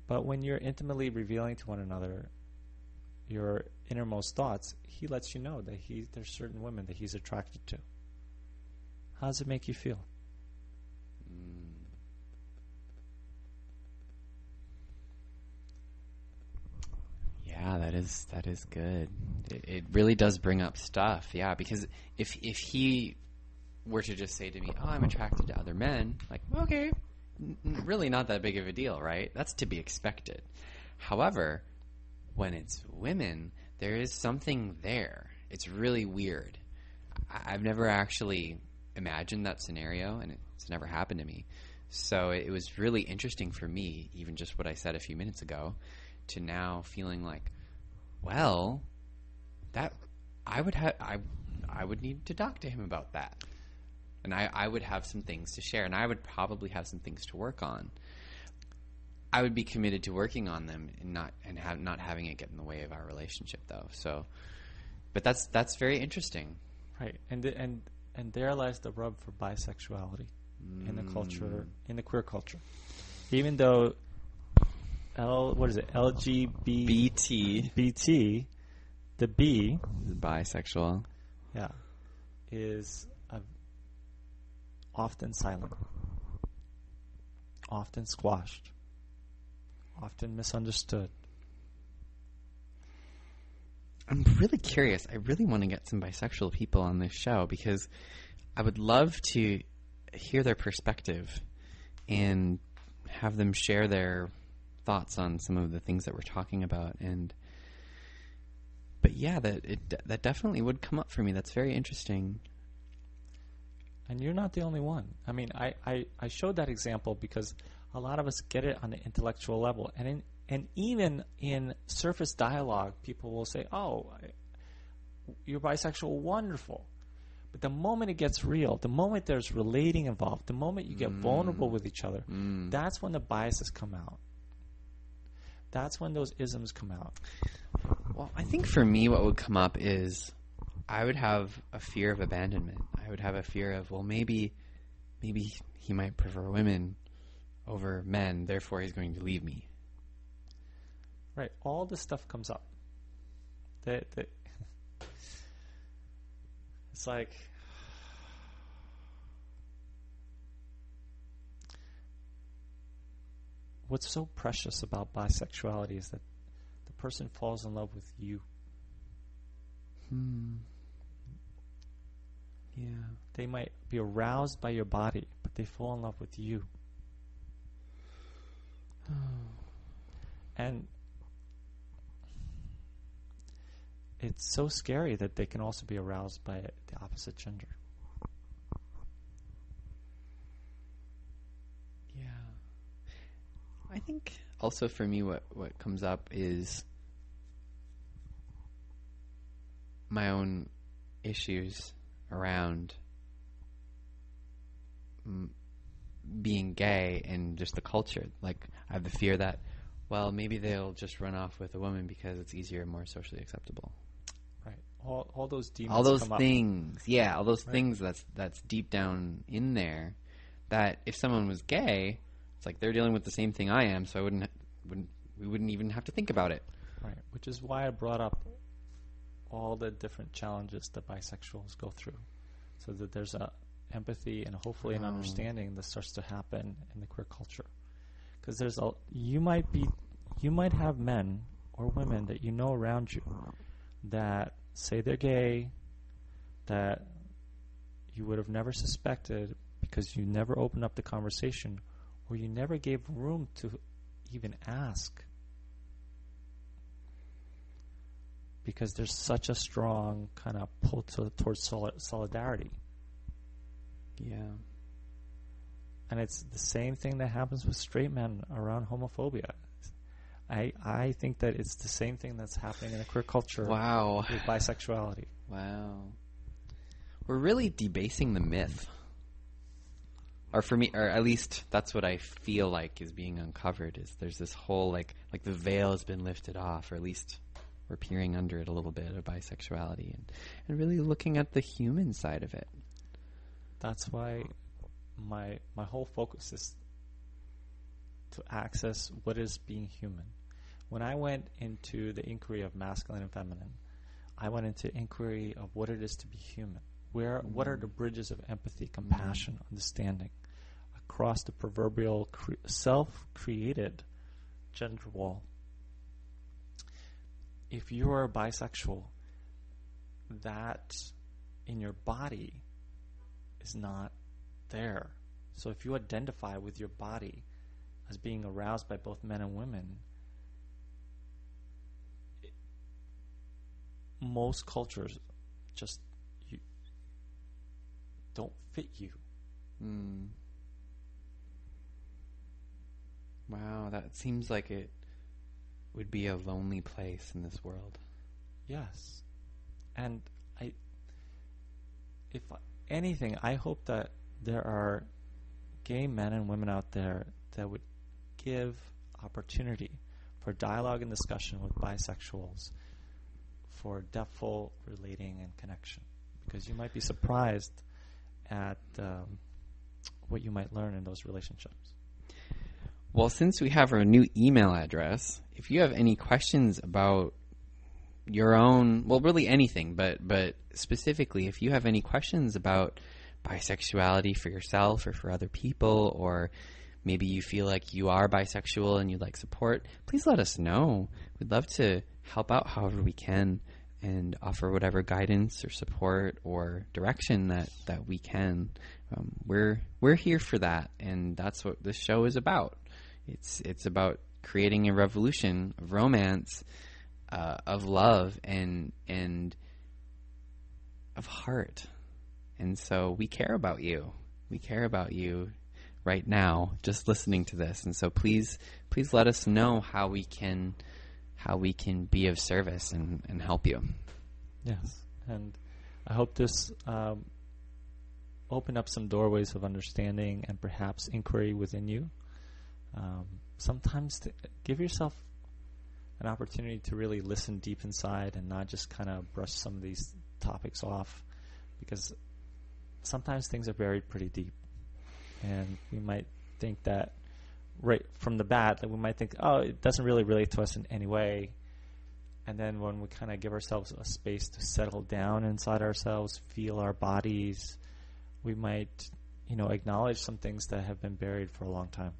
But when you're intimately revealing to one another your innermost thoughts, he lets you know that there's certain women that he's attracted to. How does it make you feel? Yeah, that is good. It really does bring up stuff. Yeah, because if he were to just say to me, "Oh, I'm attracted to other men," like, okay, really not that big of a deal, right? That's to be expected. However, when it's women, there is something there. It's really weird. I've never actually imagined that scenario, and it's never happened to me. So it was really interesting for me, even just what I said a few minutes ago, to now feeling like, well, that I would need to talk to him about that. And I would have some things to share, and I would probably have some things to work on. I would be committed to working on them and not having it get in the way of our relationship, though. So, but that's very interesting, right? And there lies the rub for bisexuality in the culture, in the queer culture. Even though LGBT, the B, bisexual, yeah, is often silent, often squashed, often misunderstood. I'm really curious. I really want to get some bisexual people on this show because I would love to hear their perspective and have them share their thoughts on some of the things that we're talking about. But yeah, that definitely would come up for me. That's very interesting. And you're not the only one. I mean, I showed that example because a lot of us get it on the intellectual level. And even in surface dialogue, people will say, "Oh, you're bisexual, wonderful." But the moment it gets real, the moment there's relating involved, the moment you get vulnerable with each other, that's when the biases come out. That's when those isms come out. Well, I think for me what would come up is I would have a fear of abandonment. I would have a fear of, well, maybe he might prefer women over men, therefore he's going to leave me. Right. All this stuff comes up. It's like, what's so precious about bisexuality is that the person falls in love with you. Yeah. They might be aroused by your body, but they fall in love with you. And it's so scary that they can also be aroused by the opposite gender. Yeah. I think also for me what comes up is my own issues around being gay and just the culture. Like, I have the fear that, well, maybe they'll just run off with a woman because it's easier and more socially acceptable. Right. All those demons. All those come things. Up. Yeah, all those things that's deep down in there that if someone was gay, it's like they're dealing with the same thing I am, so we wouldn't even have to think about it. Right. Which is why I brought up all the different challenges that bisexuals go through. so that there's a empathy and hopefully an understanding that starts to happen in the queer culture. Because you might have men or women that you know around you that say they're gay, that you would have never suspected because you never opened up the conversation, or you never gave room to even ask. Because there's such a strong kind of pull towards solidarity. Yeah. And it's the same thing that happens with straight men around homophobia. I think that it's the same thing that's happening in the queer culture with bisexuality. Wow. We're really debasing the myth. Or for me, or at least that's what I feel like is being uncovered, is there's this whole, like the veil has been lifted off, or at least we're peering under it a little bit of bisexuality and really looking at the human side of it. That's why my whole focus is to access what is being human. When I went into the inquiry of masculine and feminine, I went into inquiry of what it is to be human. What are the bridges of empathy, compassion, understanding across the proverbial self-created gender wall? If you are bisexual, that in your body is not there. So if you identify with your body as being aroused by both men and women, most cultures just don't fit you. Wow, that seems like it would be a lonely place in this world. Yes. And if anything, I hope that there are gay men and women out there that would give opportunity for dialogue and discussion with bisexuals for depthful relating and connection. Because you might be surprised at what you might learn in those relationships. Well, since we have our new email address, if you have any questions about your own, well, really anything, but specifically, if you have any questions about bisexuality for yourself or for other people, or maybe you feel like you are bisexual and you'd like support, please let us know. We'd love to help out however we can and offer whatever guidance or support or direction that we can. We're here for that, and that's what this show is about. It's about creating a revolution of romance, of love, and of heart. And so we care about you. We care about you right now, just listening to this. And so please let us know how we can be of service and help you. Yes, and I hope this opened up some doorways of understanding and perhaps inquiry within you. Sometimes give yourself an opportunity to really listen deep inside and not just kind of brush some of these topics off, because sometimes things are buried pretty deep, and we might think that right from the bat that we might think, oh, it doesn't really relate to us in any way. And then when we kind of give ourselves a space to settle down inside ourselves, feel our bodies, we might, acknowledge some things that have been buried for a long time.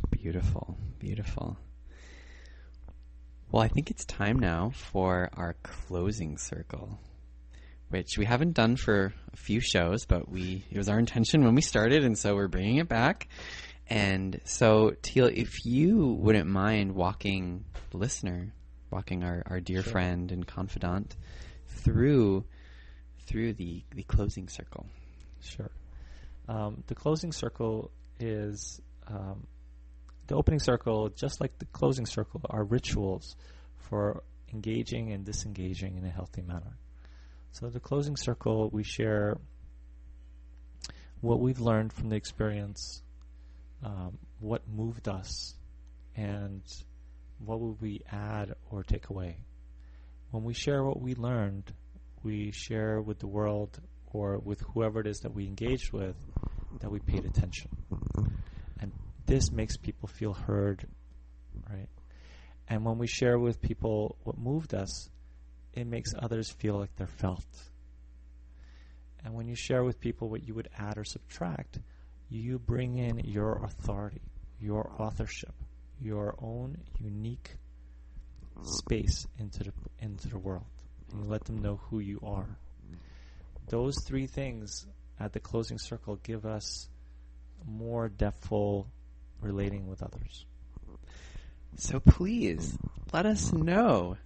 Beautiful, beautiful. Well, I think it's time now for our closing circle, which we haven't done for a few shows, but it was our intention when we started, and so we're bringing it back. And so, Teal, if you wouldn't mind walking the listener, walking our dear friend and confidant through the closing circle. Sure. The closing circle is the opening circle, just like the closing circle, are rituals for engaging and disengaging in a healthy manner. So the closing circle, we share what we've learned from the experience, what moved us, and what would we add or take away. When we share what we learned, we share with the world or with whoever it is that we engaged with that we paid attention. And this makes people feel heard, right? And when we share with people what moved us, it makes others feel like they're felt. And when you share with people what you would add or subtract, you bring in your authority, your authorship, your own unique space into the world. And you let them know who you are. Those three things at the closing circle give us more depthful relating with others. So please let us know.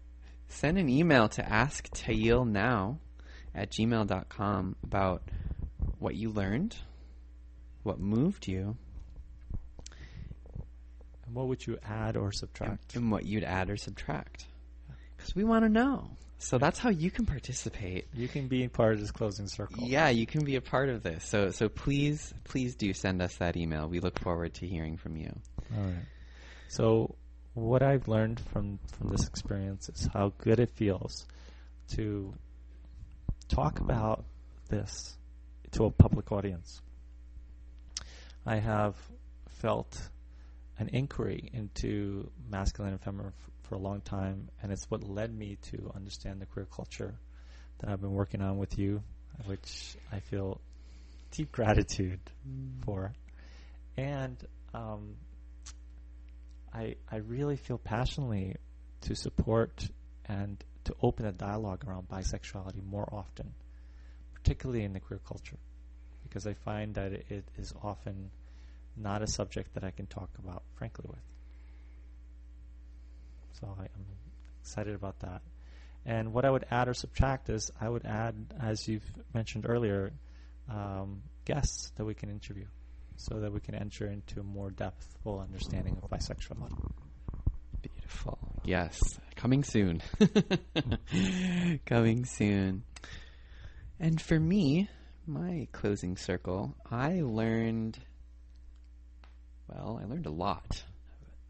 Send an email to asktayilnow@gmail.com about what you learned, what moved you, and what would you add or subtract, and what you'd add or subtract, because we want to know. So that's how you can participate. You can be part of this closing circle. Yeah, you can be a part of this. So please do send us that email. We look forward to hearing from you. All right. So what I've learned from this experience is how good it feels to talk about this to a public audience. I have felt an inquiry into masculine and feminine for a long time, and it's what led me to understand the queer culture that I've been working on with you, which I feel deep gratitude for. And I really feel passionately to support and to open a dialogue around bisexuality more often, particularly in the queer culture, because I find that it is often not a subject that I can talk about frankly with. So I am excited about that. And what I would add or subtract is I would add, as you've mentioned earlier, guests that we can interview so that we can enter into a more depthful understanding of bisexuality. Beautiful. Yes. Coming soon. Coming soon. And for me, my closing circle, I learned a lot.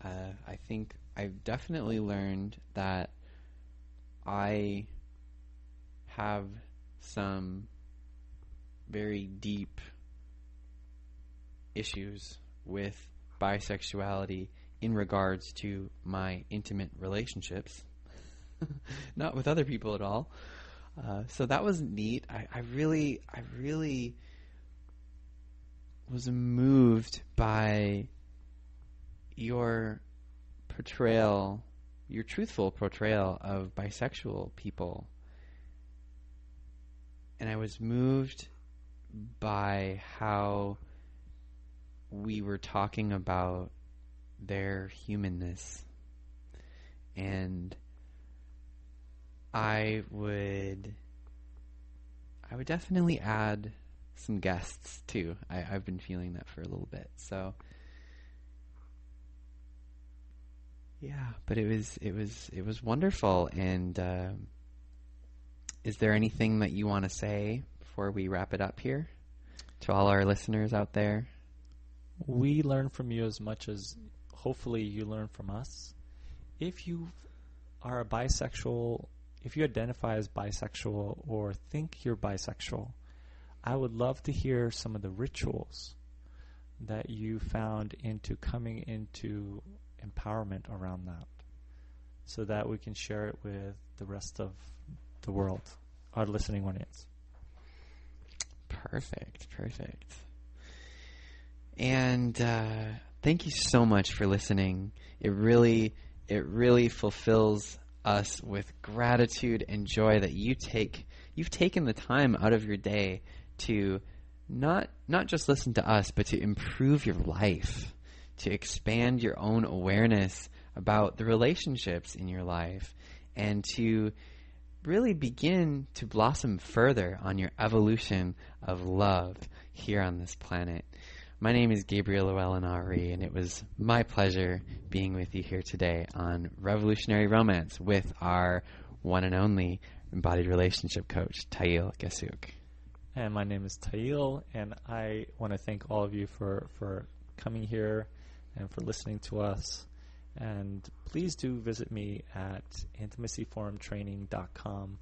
I think I've definitely learned that I have some very deep issues with bisexuality in regards to my intimate relationships, not with other people at all. So that was neat. I really was moved by your portrayal, your truthful portrayal of bisexual people. And I was moved by how we were talking about their humanness. And I would definitely add some guests too. I've been feeling that for a little bit. So yeah, but it was wonderful. And is there anything that you want to say before we wrap it up here to all our listeners out there? We learn from you as much as hopefully you learn from us. If you are a bisexual, if you identify as bisexual or think you're bisexual, I would love to hear some of the rituals that you found into coming into empowerment around that, so that we can share it with the rest of the world, our listening audience. Perfect. And thank you so much for listening. It really fulfills us with gratitude and joy that you've taken the time out of your day to not just listen to us, but to improve your life, to expand your own awareness about the relationships in your life, and to really begin to blossom further on your evolution of love here on this planet. My name is llhewellyn-ari, and it was my pleasure being with you here today on Revolutionary Romance with our one and only embodied relationship coach, Tayil Gasuk. And my name is Tayil, and I want to thank all of you for coming here and for listening to us. And please do visit me at intimacyforumtraining.com.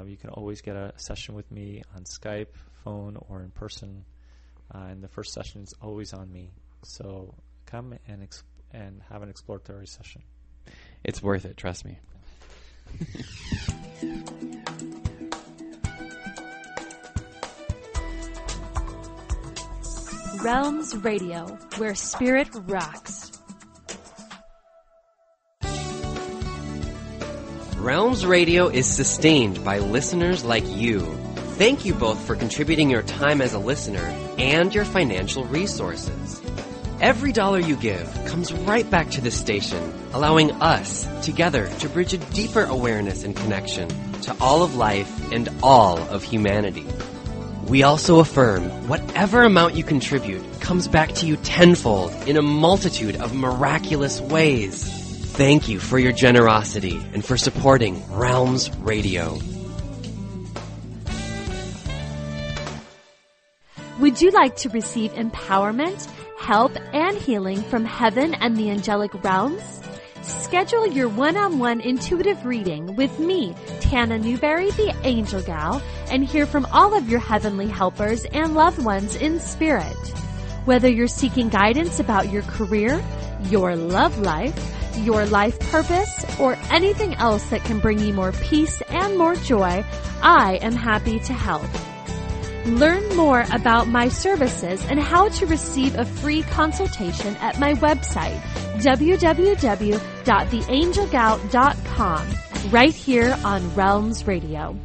You can always get a session with me on Skype, phone, or in person. And the first session is always on me. So come and have an exploratory session. It's worth it, trust me. Realms Radio, where spirit rocks. Realms Radio is sustained by listeners like you. Thank you both for contributing your time as a listener and your financial resources. Every dollar you give comes right back to the station, allowing us together to bridge a deeper awareness and connection to all of life and all of humanity. We also affirm whatever amount you contribute comes back to you tenfold in a multitude of miraculous ways. Thank you for your generosity and for supporting Realms Radio. Would you like to receive empowerment, help, and healing from heaven and the angelic realms? Schedule your one-on-one intuitive reading with me, Tana Newberry, the Angel Gal, and hear from all of your heavenly helpers and loved ones in spirit. Whether you're seeking guidance about your career, your love life, your life purpose, or anything else that can bring you more peace and more joy, I am happy to help. Learn more about my services and how to receive a free consultation at my website, www.theangelgal.com, right here on Realms Radio.